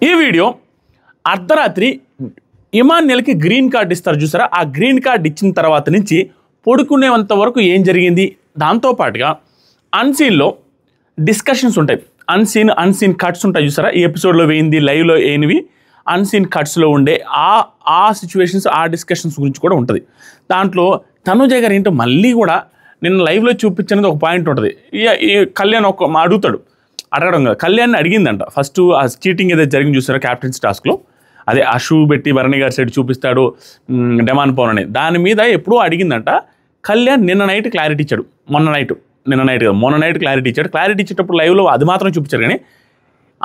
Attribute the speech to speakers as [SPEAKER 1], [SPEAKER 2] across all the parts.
[SPEAKER 1] ఈ వీడియో అర్ధరాత్రి ఇమాన్యుయల్కి green card ఇస్తారు చూసారా, ఆ గ్రీన్ కార్డ్ ఇచ్చిన తర్వాత నుంచి పడుకునేంత వరకు ఏం జరిగింది, దాంతోపాటుగా అన్సీన్లో డిస్కషన్స్ ఉంటాయి. అన్సీన్ కట్స్ ఉంటాయి చూసారా, ఈ ఎపిసోడ్లో వేయింది లైవ్లో వేయనివి అన్సీన్ కట్స్లో ఉండే ఆ సిచ్యువేషన్స్, ఆ డిస్కషన్స్ గురించి కూడా ఉంటుంది. దాంట్లో తనుజ గారు ఏంటో మళ్ళీ కూడా నిన్న లైవ్లో చూపించినది ఒక పాయింట్ ఉంటుంది. ఈ కళ్యాణ్ అడగడం కదా, కళ్యాణ్ని అడిగిందంట ఫస్ట్ ఆ చీటింగ్ ఏదైతే జరిగింది చూసారో క్యాప్టెన్స్ టాస్క్లో, అదే ఆ షూ పెట్టి భరణి గారి సైడ్ చూపిస్తాడు డెమాన్ పవన్ అని, దాని మీద ఎప్పుడూ అడిగిందంట. కళ్యాణ్ నిన్న నైట్ క్లారిటీ ఇచ్చాడు, మొన్న నైట్ క్లారిటీ ఇచ్చాడు. క్లారిటీ ఇచ్చేటప్పుడు లైవ్లో అది మాత్రం చూపించారు, కానీ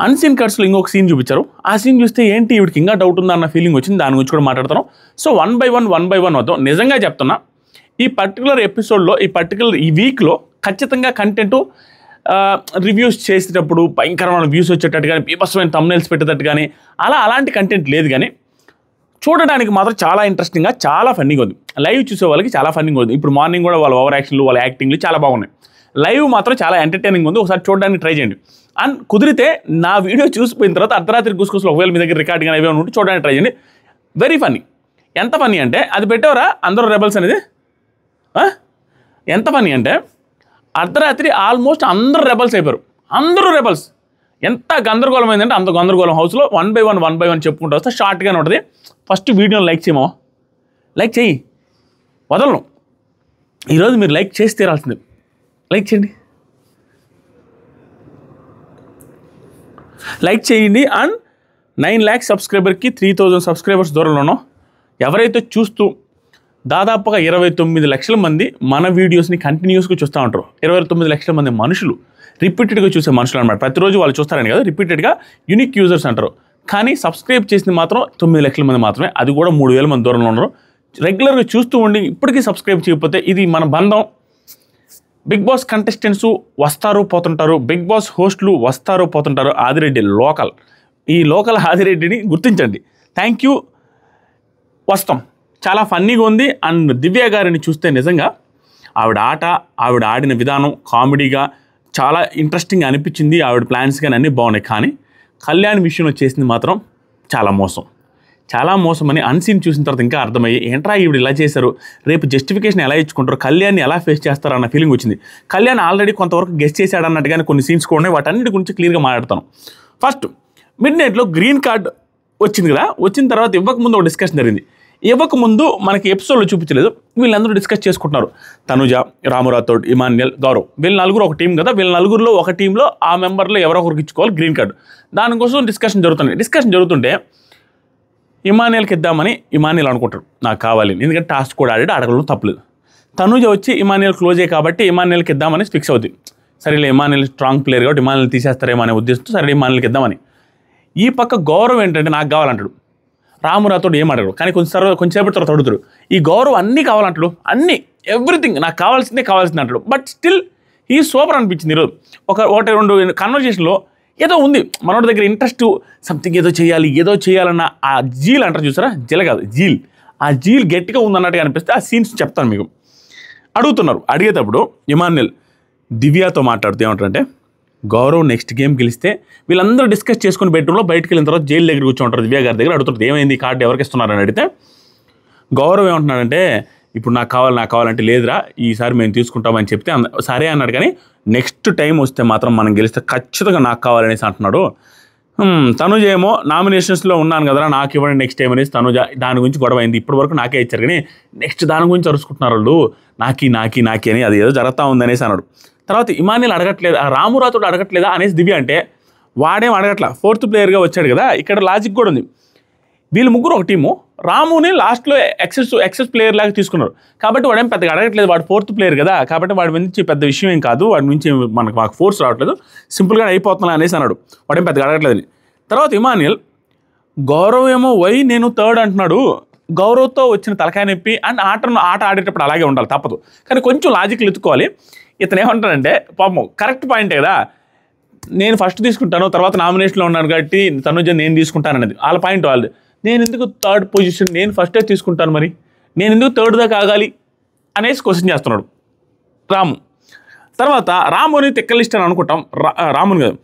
[SPEAKER 1] అన్సీన్ కట్స్లో ఇంకొక సీన్ చూపించారు. ఆ సీన్ చూస్తే ఏంటి వీడికి ఇంకా డౌట్ ఉందా అన్న ఫీలింగ్ వచ్చింది. దాని గురించి కూడా మాట్లాడతాను. సో వన్ బై వన్ వద్దాం. నిజంగా చెప్తున్నా, ఈ పర్టికులర్ ఎపిసోడ్లో ఈ వీక్లో ఖచ్చితంగా కంటెంట్ రివ్యూస్ చేసేటప్పుడు భయంకరమైన వ్యూస్ వచ్చేటట్టు కానీ, బీభత్సమైన థంబ్నెయిల్స్ పెట్టేటట్టు కానీ అలాంటి కంటెంట్ లేదు. కానీ చూడడానికి మాత్రం చాలా ఇంట్రెస్టింగ్గా, చాలా ఫన్నీగా ఉంది. లైవ్ చూసే వాళ్ళకి చాలా ఫన్నీగా ఉంది. ఇప్పుడు మార్నింగ్ కూడా వాళ్ళ ఓవర్ యాక్షన్లు, వాళ్ళ యాక్టింగ్లు చాలా బాగున్నాయి. లైవ్ మాత్రం చాలా ఎంటర్టైనింగ్ ఉంది. ఒకసారి చూడడానికి ట్రై చేయండి. అండ్ కుదిరితే నా వీడియో చూసిపోయిన తర్వాత అర్ధరాత్రి గుసగుసలు ఒకవేళ మీ దగ్గర రికార్డింగ్ అనేవి ఉంటే చూడడానికి ట్రై చేయండి. Very funny. ఎంత ఫన్నీ అంటే అది పెట్టేవరా అందరూ రెబల్స్ అనేది, ఎంత ఫన్నీ అంటే అర్ధరాత్రి ఆల్మోస్ట్ అందరూ రెబల్స్ అయిపోయారు. అందరూ రెబల్స్. ఎంత గందరగోళం అయిందంటే అంత గందరగోళం. హౌస్లో వన్ బై వన్ చెప్పుకుంటూ వస్తే షార్ట్గానే ఉంటుంది. ఫస్ట్ వీడియోని లైక్ చేయమో, లైక్ చెయ్యి, వదలను. ఈరోజు మీరు లైక్ చేసి తీరాల్సింది. లైక్ చేయండి, అండ్ 9 lakhs సబ్స్క్రైబర్కి 3000 సబ్స్క్రైబర్స్ దూరంలోనో ఎవరైతే చూస్తూ దాదాపుగా 29 లక్షల మంది మన వీడియోస్ని కంటిన్యూస్గా చూస్తూ ఉంటారు. 29 లక్షల మంది మనుషులు, రిపీటెడ్గా చూసే మనుషులు అనమాట. ప్రతిరోజు వాళ్ళు చూస్తారని కదా, రిపీటెడ్గా యూనిక్ యూజర్స్ అంటారు. కానీ సబ్స్క్రైబ్ చేసింది మాత్రం 9 లక్షల మంది మాత్రమే. అది కూడా 3000 మంది దూరంలో ఉన్నారు. రెగ్యులర్గా చూస్తూ ఉండి ఇప్పటికీ సబ్స్క్రైబ్ చేయకపోతే ఇది మన బంధం. బిగ్ బాస్ కంటెస్టెంట్స్ వస్తారు పోతుంటారు, బిగ్ బాస్ హోస్టులు వస్తారు పోతుంటారు. ఆదిరెడ్డి ఈ లోకల్ ఆదిరెడ్డిని గుర్తించండి. థ్యాంక్ యూ, వస్తాం. చాలా ఫన్నీగా ఉంది. అండ్ దివ్య గారిని చూస్తే నిజంగా ఆవిడ ఆడిన విధానం కామెడీగా చాలా ఇంట్రెస్టింగ్ అనిపించింది. ఆవిడ ప్లాన్స్ కానీ అన్నీ బాగున్నాయి. కానీ కళ్యాణ్ విషయంలో చేసింది మాత్రం చాలా మోసం అని అన్సీన్ చూసిన తర్వాత ఇంకా అర్థమయ్యి, ఏంట్రా ఈవిడ ఇలా చేశారు, రేపు జస్టిఫికేషన్ ఎలా ఇచ్చుకుంటారు, కళ్యాణ్ని ఎలా ఫేస్ చేస్తారు అన్న ఫీలింగ్ వచ్చింది. కళ్యాణ్ ఆల్రెడీ కొంతవరకు గెస్ట్ చేశాడు అన్నట్టుగానే కొన్ని సీన్స్ కూడా ఉన్నాయి. వాటన్నిటి గురించి క్లియర్గా మాట్లాడతాను. ఫస్ట్ మిడ్ నైట్లో గ్రీన్ కార్డ్ వచ్చింది కదా, వచ్చిన తర్వాత ఇవ్వకముందు ఒక డిస్కషన్ జరిగింది. ఇవ్వకముందు మనకి ఎపిసోడ్లో చూపించలేదు. వీళ్ళందరూ డిస్కస్ చేసుకుంటున్నారు. తనుజ, రామురాథోడ్, ఇమాన్యుయల్, గౌరవ్, వీళ్ళ నలుగురు ఒక టీం కదా. వీళ్ళ నలుగురిలో ఒక టీంలో ఆ మెంబర్లో ఎవరో ఒకరికి ఇచ్చుకోవాలి గ్రీన్ కార్డు. దానికోసం డిస్కషన్ జరుగుతుంటే ఇమాన్యుయల్కి ఇద్దామని ఇమాన్యుయల్ అనుకుంటాడు, నాకు కావాలి, ఎందుకంటే టాస్క్ కూడా అడగడం తప్పలేదు. తనుజ వచ్చి ఇమాన్యుయల్ క్లోజే కాబట్టి ఇమాన్యుయల్కి ఇద్దామని ఫిక్స్ అవుతుంది. సరేలే, ఇమాన్యుయల్ స్ట్రాంగ్ ప్లేయర్ కాబట్టి ఇమాన్యుయల్ తీసేస్తారేమో అనే ఉద్దేశంతో సరే ఇమాన్యుయల్కి ఇద్దామని. ఈ పక్క గౌరవ్ ఏంటంటే నాకు కావాలంటాడు. రామురాథోడ్ ఏం అడగడు, కానీ కొంచెంసేపటి తర్వాత అడుగుతాడు. ఈ గౌరవ్ అన్నీ కావాలంటాడు, ఎవ్రీథింగ్ నాకు కావాల్సిందే అంటాడు. బట్ స్టిల్ ఈ సూపర్ అనిపించింది. ఈరోజు ఒకటి రెండు కన్వర్జేషన్లో ఏదో ఉంది మనోడి దగ్గర, ఇంట్రెస్ట్, సంథింగ్ ఏదో చేయాలన్న ఆ జీల్ అంటారు చూసారా, జీల్, ఆ జీల్ గట్టిగా ఉందన్నట్టుగా అనిపిస్తే ఆ సీన్స్ చెప్తాను మీకు. అడిగేటప్పుడు ఇమాన్యుయల్ దివ్యతో మాట్లాడుతూ ఏమంటారంటే, గౌరవ్ నెక్స్ట్ గేమ్ గెలిస్తే వీళ్ళందరూ డిస్కస్ చేసుకుని బెడ్రూమ్లో బయటకు వెళ్ళిన తర్వాత జైలు దగ్గర కూర్చోంటారు. దివ్య గారి దగ్గర అడుగుతుంది, ఏమైంది కార్డు ఎవరికి ఇస్తున్నారని అడిగితే గౌరవ్ ఏమంటున్నాడంటే, ఇప్పుడు నాకు కావాలంటే లేదురా, ఈసారి మేము తీసుకుంటామని చెప్తే సరే అన్నాడు. కానీ నెక్స్ట్ టైం వస్తే మాత్రం మనం గెలిస్తే ఖచ్చితంగా నాకు కావాలనేసి అంటున్నాడు. తనుజ ఏమో నామినేషన్స్లో ఉన్నాను కదరా, నాకు ఇవ్వండి నెక్స్ట్ టైం అనేసి తనుజ దాని గురించి గొడవ అయింది. ఇప్పటి వరకు నాకే ఇచ్చారు, కానీ నెక్స్ట్ దాని గురించి అరుచుకుంటున్నారు వాళ్ళు, నాకి అని, అది ఏదో జరుగుతూ ఉంది అనేసి అన్నాడు. తర్వాత ఇమాన్యుయల్ అడగట్లేదు, రామురాథోడ్ అడగట్లేదా అనేసి దివ్య అంటే, వాడేం అడగట్లా, 4th ప్లేయర్గా వచ్చాడు కదా. ఇక్కడ లాజిక్ కూడా ఉంది. వీళ్ళు ముగ్గురు ఒక టీము, రాముని లాస్ట్లో ఎక్సెస్ ప్లేయర్ లాగా తీసుకున్నారు కాబట్టి వాడేం పెద్దగా అడగట్లేదు. వాడు 4th ప్లేయర్ కదా, కాబట్టి వాడి నుంచి పెద్ద విషయం ఏం కాదు, వాడి నుంచి మాకు ఫోర్స్ రావట్లేదు, సింపుల్గా అయిపోతున్నా అనేసి అన్నాడు. వాడేం పెద్దగా అడగట్లేదని. తర్వాత ఇమాన్యుయల్ గౌరవ్ ఏమో నేను 3rd అంటున్నాడు. గౌరవ్తో వచ్చిన తలకాయ నొప్పి అండ్ ఆట ఆడేటప్పుడు అలాగే ఉండాలి, తప్పదు. కానీ కొంచెం లాజిక్లు ఎత్తుకోవాలి. ఇతను ఏమంటాడంటే, పాపం కరెక్ట్ పాయింటే కదా, నేను ఫస్ట్ తీసుకుంటాను, తర్వాత నామినేషన్లో ఉన్నాను కాబట్టి తనుజ నేను తీసుకుంటాను అనేది వాళ్ళ పాయింట్. వాళ్ళు నేను ఎందుకు 3rd పొజిషన్, నేను ఫస్టే తీసుకుంటాను, మరి నేను ఎందుకు 3rd దాకా ఆగాలి అనేసి క్వశ్చన్ చేస్తున్నాడు రాము. తర్వాత రాముని తిక్కలిస్ట్ అని అనుకుంటాం, రాముని కదా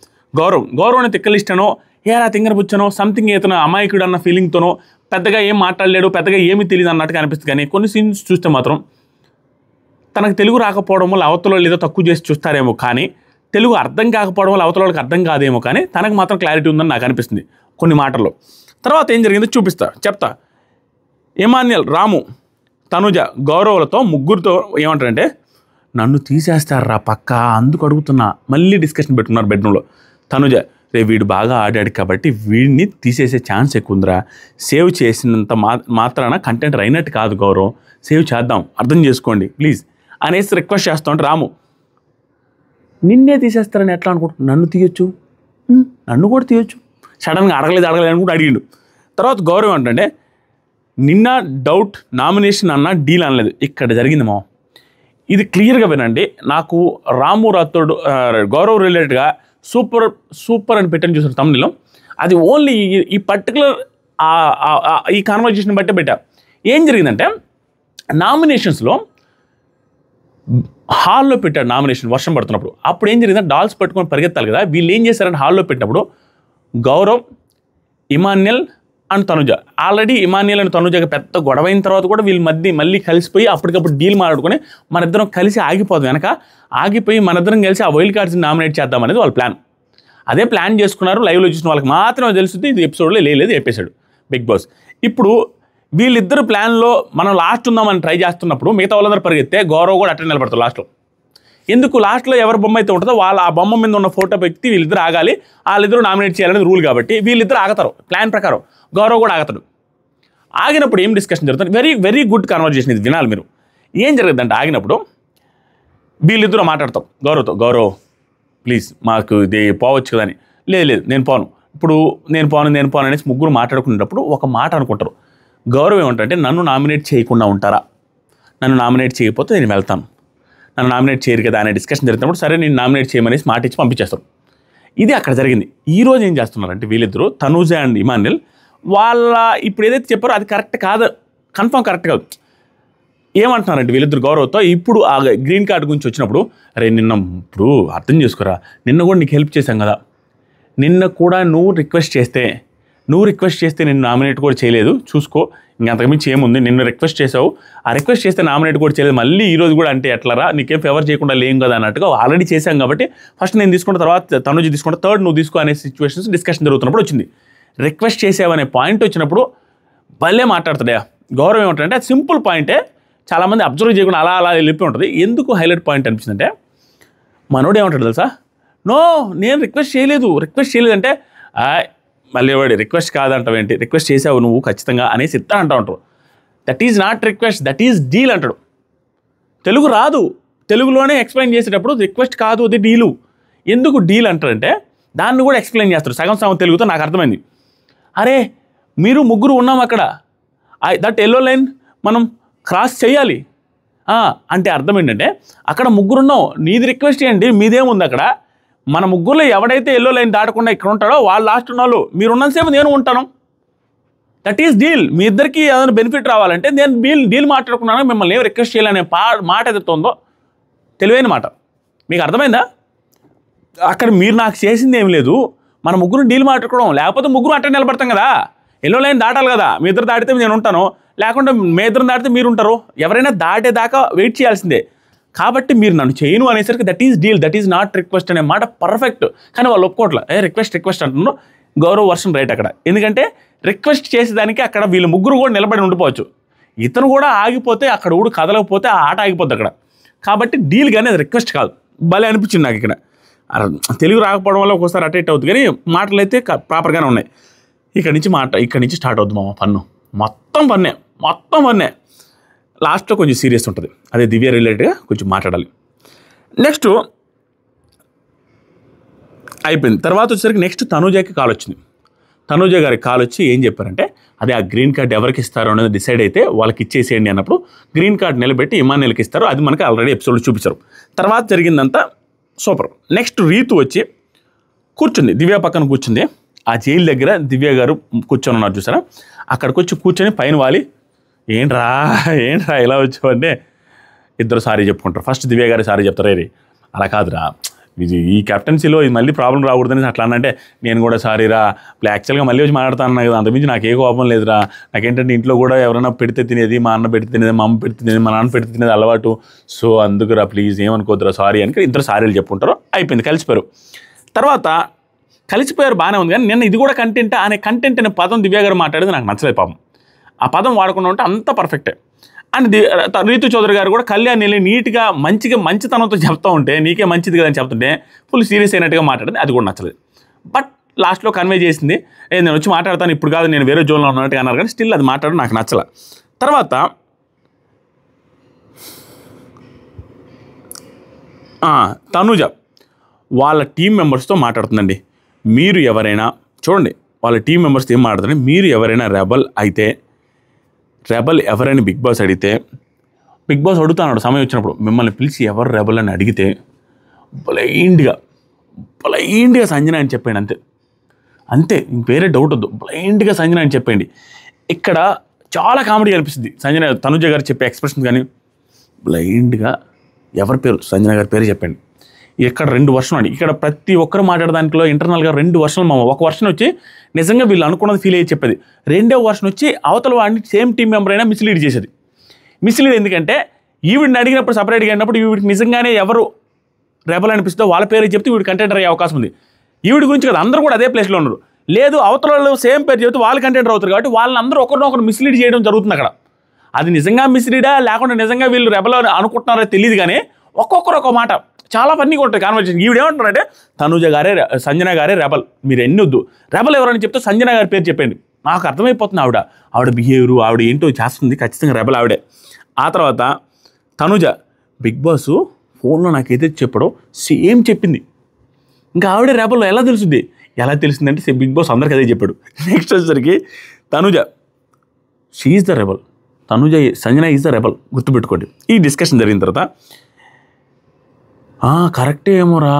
[SPEAKER 1] గౌరవ్ని తిక్కలిస్టనో ఏరా తింగర పుచ్చానో సంథింగ్ ఇతను అమాయకుడు అన్న ఫీలింగ్తోనో పెద్దగా ఏం మాట్లాడలేడు, పెద్దగా ఏమీ తెలియదు అన్నట్టుగా అనిపిస్తుంది. కానీ కొన్ని సీన్స్ చూస్తే మాత్రం తనకు తెలుగు రాకపోవడం వల్ల అవతల ఏదో తక్కువ చేసి చూస్తారేమో, కానీ తెలుగు అర్థం కాకపోవడం వల్ల అవతల వాళ్ళకి అర్థం కాదేమో, కానీ తనకు మాత్రం క్లారిటీ ఉందని నాకు అనిపిస్తుంది కొన్ని మాటల్లో. తర్వాత ఏం జరిగిందో చెప్తా. ఇమాన్యుయల్, రాము, తనుజ, గౌరవులతో ముగ్గురితో ఏమంటారంటే నన్ను తీసేస్తారా పక్క, అందుకు అడుగుతున్నా. మళ్ళీ డిస్కషన్ పెట్టుకున్నారు బెడ్రూమ్లో. తనుజ, రే వీడు బాగా ఆడాడు కాబట్టి వీడిని తీసేసే ఛాన్స్ ఎక్కువ ఉందిరా, సేవ్ చేసినంత మాత్రాన కంటెంట్ అయినట్టు కాదు గౌరవ్, సేవ్ చేద్దాం, అర్థం చేసుకోండి ప్లీజ్ అనేసి రిక్వెస్ట్ చేస్తూ ఉంటే రాము, నిన్నే తీసేస్తారని ఎట్లా అనుకుంటున్నాను, నన్ను తీయొచ్చు, నన్ను కూడా తీయొచ్చు, సడన్గా అడగలేదు అనుకుంటూ అడిగిండు. తర్వాత గౌరవ్ ఏంటంటే నిన్న డౌట్ నామినేషన్ అన్న డీల్ అనలేదు, ఇక్కడ జరిగిందేమో. ఇది క్లియర్గా వినండి. నాకు రాము రాథోడ్ గౌరవ్ రిలేటెడ్గా సూపర్ అని పెట్టని చూసారు తమిళలో. అది ఓన్లీ ఈ పర్టికులర్ ఈ కాన్వర్జేషన్ బట్టే పెట్టా. ఏం జరిగిందంటే నామినేషన్స్లో హాల్లో పెట్టాడు నామినేషన్, వర్షం పడుతున్నప్పుడు. అప్పుడు ఏం జరిగిందంటే డాల్స్ పట్టుకొని పరిగెత్తాలి కదా, వీళ్ళు ఏం చేశారంటే హాల్లో పెట్టినప్పుడు Gaurav, Emmanuel and Tanuja, already Emmanuel and తనుజకి పెద్ద గొడవ అయిన తర్వాత కూడా వీళ్ళు మళ్ళీ కలిసిపోయి అప్పటికప్పుడు డీల్ మాట్లాడుకొని మనిద్దరం కలిసి ఆగిపోదు వెనక, ఆగిపోయి మనిద్దరం కలిసి ఆ వైల్డ్ కార్డ్స్ని నామినేట్ చేద్దాం అనేది వాళ్ళ ప్లాన్. అదే ప్లాన్ చేసుకున్నారు. లైవ్లో చూసిన వాళ్ళకి మాత్రమే తెలుస్తుంది, ఇది ఎపిసోడ్లో లేదు చెప్పేశాడు బిగ్ బాస్. ఇప్పుడు వీళ్ళిద్దరు ప్లాన్లో మనం లాస్ట్ ఉందామని ట్రై చేస్తున్నప్పుడు మిగతా వాళ్ళందరూ పరిగెత్తే గౌరవ్ కూడా అట్లా నిలబడతారు లాస్ట్లో. ఎందుకు లాస్ట్లో ఎవరి బొమ్మ అయితే ఉంటుందో ఆ బొమ్మ మీద ఉన్న ఫోటో వ్యక్తి వీళ్ళిద్దరు ఆగాలి, వాళ్ళిద్దరూ నామినేట్ చేయాలనేది రూల్ కాబట్టి వీళ్ళిద్దరు ఆగుతారు ప్లాన్ ప్రకారం, గౌరవ్ కూడా ఆగుతాడు. ఆగినప్పుడు ఏం డిస్కషన్ జరుగుతుంది, వెరీ వెరీ గుడ్ కన్వర్జేషన్, ఇది వినాలి మీరు. ఏం జరుగుతుందంటే ఆగినప్పుడు వీళ్ళిద్దరూ మాట్లాడతాం గౌరవ్తో, గౌరవ్ ప్లీజ్ మాకు ఇది పోవచ్చు కదా అని. లేదు నేను పోను, ఇప్పుడు నేను పోను అనేసి ముగ్గురు మాట్లాడుకునేటప్పుడు ఒక మాట అనుకుంటారు. గౌరవ్ ఏమంటారంటే నన్ను నామినేట్ చేయకుండా ఉంటారా, నన్ను నామినేట్ చేయకపోతే నేను వెళ్తాను, నన్ను నామినేట్ చేయరు కదా అనే డిస్కషన్ జరుగుతున్నప్పుడు సరే నేను నామినేట్ చేయమనేసి మాట ఇచ్చి పంపించేస్తారు. ఇది అక్కడ జరిగింది. ఈరోజు ఏం చేస్తున్నారంటే వీళ్ళిద్దరూ తనూజ అండ్ ఇమాన్యుయల్ వాళ్ళ ఇప్పుడు ఏదైతే చెప్పారో అది కరెక్ట్ కాదు, కన్ఫర్మ్ కరెక్ట్ కాదు. ఏమంటున్నారంటే వీళ్ళిద్దరు గౌరవ్తో ఇప్పుడు ఆ గ్రీన్ కార్డ్ గురించి వచ్చినప్పుడు, అరే నిన్న ఇప్పుడు అర్థం చేసుకోరా, నిన్న కూడా నీకు హెల్ప్ చేశాం కదా, నిన్న కూడా నువ్వు రిక్వెస్ట్ చేస్తే నిన్ను నామినేట్ కూడా చేయలేదు, చూసుకో ఇంకా అంతకుమించి ఏముంది, నిన్ను రిక్వెస్ట్ చేసావు, ఆ రిక్వెస్ట్ చేస్తే నామినేట్ కూడా చేయలేదు, మళ్ళీ ఈరోజు కూడా అంటే ఎట్లరా, నీకేం ఫేవర్ చేయకుండా లేం కదా అన్నట్టుగా ఆల్రెడీ చేశాం కాబట్టి ఫస్ట్ నేను తీసుకుంటే తర్వాత తనుజ తీసుకుంటే థర్డ్ నువ్వు తీసుకో అనే సిచ్యువేషన్స్ డిస్కషన్ జరుగుతున్నప్పుడు వచ్చింది. రిక్వెస్ట్ చేసావనే పాయింట్ వచ్చినప్పుడు భలే మాట్లాడుతాడే గౌరవం. ఏమంటారంటే అది సింపుల్ పాయింటే, చాలామంది అబ్జర్వ్ చేయకుండా అలా వెళ్ళిపోయి ఉంటుంది. ఎందుకు హైలైట్ పాయింట్ అనిపించిందంటే మనోడు ఏమంటాడు తెలుసా, నేను రిక్వెస్ట్ చేయలేదంటే మళ్ళీ వాడి రిక్వెస్ట్ కాదంటావేంటి, రిక్వెస్ట్ చేసావు నువ్వు ఖచ్చితంగా అనేసి అంటారు. That is not request, that is deal అంటాడు. తెలుగు రాదు, తెలుగులోనే ఎక్స్ప్లెయిన్ చేసేటప్పుడు రిక్వెస్ట్ కాదు అది డీలు. ఎందుకు డీల్ అంటారంటే దాన్ని కూడా ఎక్స్ప్లెయిన్ చేస్తారు సగం తెలుగుతో. నాకు అర్థమైంది, అరే మీరు ముగ్గురు ఉన్నాం అక్కడ, దట్ ఎల్లో లైన్ మనం క్రాస్ చేయాలి అంటే అర్థం ఏంటంటే అక్కడ ముగ్గురున్నాం, నీది రిక్వెస్ట్ చేయండి, మీదేముంది అక్కడ, మన ముగ్గురులో ఎవడైతే ఎల్లో లైన్ దాటకుండా ఇక్కడ ఉంటాడో వాళ్ళు లాస్ట్ ఉన్న వాళ్ళు, మీరు ఉన్నంతసేపు నేను ఉంటాను, దట్ ఈస్ డీల్. మీ ఇద్దరికి ఏదైనా బెనిఫిట్ రావాలంటే నేను డీల్ మాట్లాడుకున్నాను, మిమ్మల్ని ఏం రిక్వెస్ట్ చేయాలనే మాట ఏదైతే ఉందో తెలివైన మాట. మీకు అర్థమైందా? అక్కడ మీరు నాకు చేసింది ఏం లేదు, మన ముగ్గురు డీల్ మాట్లాడుకోవడం, లేకపోతే ముగ్గురు అట్టే నిలబడతాం కదా, ఎల్లో లైన్ దాటాలి కదా, మీ ఇద్దరు దాటితే నేను ఉంటాను, లేకుంటే మీ ఇద్దరు దాటితే మీరు ఉంటారు, ఎవరైనా దాటేదాకా వెయిట్ చేయాల్సిందే. కాబట్టి మీరు నన్ను చేయను అనేసరికి that is deal, that is not request అనే మాట పర్ఫెక్ట్. కానీ వాళ్ళు ఒప్పుకోవట్లే, రిక్వెస్ట్ అంటున్నారు. గౌరవ్ వర్షన్ రైట్ అక్కడ, ఎందుకంటే రిక్వెస్ట్ చేసేదానికి అక్కడ వీళ్ళు ముగ్గురు కూడా నిలబడి ఉండిపోవచ్చు, ఇతను కూడా ఆగిపోతే అక్కడ ఊడు కదలకపోతే ఆ ఆట ఆగిపోద్ది అక్కడ. కాబట్టి డీల్ కానీ అది రిక్వెస్ట్ కాదు. భలే అనిపించింది నాకు. ఇక్కడ తెలుగు రాకపోవడం వల్ల ఒక్కోసారి అటెక్ట్ అవుతుంది, కానీ మాటలు అయితే ప్రాపర్గానే ఉన్నాయి. ఇక్కడి నుంచి స్టార్ట్ అవుద్ది మామ పన్ను, మొత్తం పన్నే. లాస్ట్లో కొంచెం సీరియస్ ఉంటుంది, అదే దివ్య రిలేటెడ్గా కొంచెం మాట్లాడాలి. నెక్స్ట్ అయిపోయింది. తర్వాత వచ్చేసరికి నెక్స్ట్ తనూజకి కాల్ వచ్చింది. తనూజ గారికి కాల్ వచ్చి ఏం చెప్పారంటే అదే ఆ గ్రీన్ కార్డ్ ఎవరికి ఇస్తారో అనేది డిసైడ్ అయితే వాళ్ళకి ఇచ్చేసేయండి అన్నప్పుడు గ్రీన్ కార్డ్ నిలబెట్టి ఇమాన్యుయల్కి ఇస్తారు. అది మనకి ఆల్రెడీ ఎపిసోడ్లో చూపించారు. తర్వాత జరిగిందంతా సూపర్. నెక్స్ట్ రీతు వచ్చి కూర్చుంది, దివ్య పక్కన కూర్చుంది. ఆ జైలు దగ్గర దివ్య గారు కూర్చొని ఉన్నారు చూసారా, అక్కడికి వచ్చి కూర్చొని పైన వాలి, ఏంట్రా ఇలా వచ్చావంటే ఇద్దరు సారీ చెప్పుకుంటారు. ఫస్ట్ దివ్య గారు సారీ చెప్తారు, రే అలా కాదురా ఈ కెప్టెన్సీలో ఇది మళ్ళీ ప్రాబ్లం రాకూడదని అట్లా అంటే నేను కూడా సారీరా యాక్చువల్గా మళ్ళీ వచ్చి మాట్లాడుతాను కదా, అంతమించి నాకు ఏ కోపం లేదురా. నాకేంటంటే ఇంట్లో కూడా ఎవరైనా పెడితే తినేది, మా అన్న పెడితే తినేది, మా అమ్మ పెడితే తినేది, మా నాన్న పెడితే తినేది అలవాటు. సో అందుకురా ప్లీజ్ ఏమనుకోద్దురా సారీ అని ఇద్దరు సారీలు చెప్పుకుంటారు. అయిపోయింది, కలిసిపోయారు. తర్వాత కలిసిపోయారు బాగానే ఉంది, కానీ నిన్న ఇది కూడా కంటెంట్ అనే పదం దివ్య గారు మాట్లాడేది నాకు నచ్చలేదు పాపం. ఆ పదం వాడకుండా ఉంటే అంత పర్ఫెక్టే. అండ్ రీతు చౌదరి గారు కూడా కళ్యాణ్ నీట్గా మంచితనంతో చెప్తూ ఉంటే నీకే మంచిది కదా అని చెప్తుంటే ఫుల్ సీరియస్ అయినట్టుగా మాట్లాడింది, అది కూడా నచ్చలేదు. బట్ లాస్ట్లో కన్వే చేసింది, నేను వచ్చి మాట్లాడతాను ఇప్పుడు కాదు, నేను వేరే జోన్లో ఉన్నట్టుగా అన్నారు, కానీ స్టిల్ అది మాట్లాడడం నాకు నచ్చల. తర్వాత తనుజ వాళ్ళ టీం మెంబర్స్తో మాట్లాడుతుందండి. మీరు ఎవరైనా చూడండి, వాళ్ళ టీం మెంబర్స్తో ఏం మాట్లాడుతుంది, మీరు ఎవరైనా రెబల్ అయితే, రెబల్ ఎవరైనా బిగ్ బాస్ అడిగితే, బిగ్ బాస్ అడుగుతాడు సమయం వచ్చినప్పుడు, మిమ్మల్ని పిలిచి ఎవరు రెబల్ అని అడిగితే బ్లైండ్గా సంజన అని చెప్పండి. అంతే ఇంక వేరే డౌట్ వద్దు, బ్లైండ్గా సంజన అని చెప్పండి. ఇక్కడ చాలా కామెడీ అనిపిస్తుంది తనుజ గారు చెప్పే ఎక్స్ప్రెషన్, కానీ బ్లైండ్గా ఎవరి పేరు సంజన గారి పేరు చెప్పండి. ఇక్కడ 2 వర్షం అండి. ఇక్కడ ప్రతి ఒక్కరు మాట్లాడడానికిలో ఇంటర్నల్గా 2 వర్షాలు మామ. ఒక వర్షన్ వచ్చి నిజంగా వీళ్ళు అనుకున్నది ఫీల్ అయ్యి చెప్పేది, రెండో వర్షన్ వచ్చి అవతల వాడిని సేమ్ టీం మెంబర్ అయినా మిస్లీడ్ చేసేది. మిస్లీడ్ ఎందుకంటే ఈవిడిని అడిగినప్పుడు సపరేట్గా అయినప్పుడు ఈవిడికి నిజంగానే ఎవరు రెబల్ అనిపిస్తుందో వాళ్ళ పేరు చెప్తే వీడి కంటెంటర్ అయ్యే అవకాశం ఉంది. ఈవిడి గురించి కదా అందరూ కూడా అదే ప్లేస్లో ఉన్నారు. లేదు అవతల వాళ్ళు సేమ్ పేరు చెప్తే వాళ్ళు కంటెంటర్ అవుతారు, కాబట్టి వాళ్ళందరూ ఒకరినొకరు మిస్లీడ్ చేయడం జరుగుతుంది అక్కడ. అది నిజంగా మిస్లీడా లేకుండా నిజంగా వీళ్ళు రెబల్ అనుకుంటున్నారో తెలియదు, కానీ ఒక్కొక్కరు ఒక మాట చాలా ఫన్నీగా ఉంటుంది కాన్వర్సేషన్. ఈవిడేమంటారంటే సంజన గారే రెబల్, మీరు ఎన్ని వద్దు, రెబల్ ఎవరని చెప్తే సంజన గారి పేరు చెప్పండి. నాకు అర్థమైపోతుంది ఆవిడ బిహేవియర్, ఆవిడ ఏంటో చేస్తుంది, ఖచ్చితంగా రెబల్ ఆవిడే. ఆ తర్వాత తనుజ బిగ్ బాస్ ఫోన్లో నాకైతే చెప్పడం సేమ్ చెప్పింది, ఇంకా ఆవిడే రెబల్ ఎలా తెలుస్తుంది? ఎలా తెలిసిందంటే బిగ్ బాస్ అందరికీ అదే చెప్పాడు. నెక్స్ట్ వచ్చేసరికి Tanuja she is the rebel, Sanjana is the rebel, గుర్తుపెట్టుకోండి. ఈ డిస్కషన్ జరిగిన తర్వాత కరెక్టే ఏమోరా,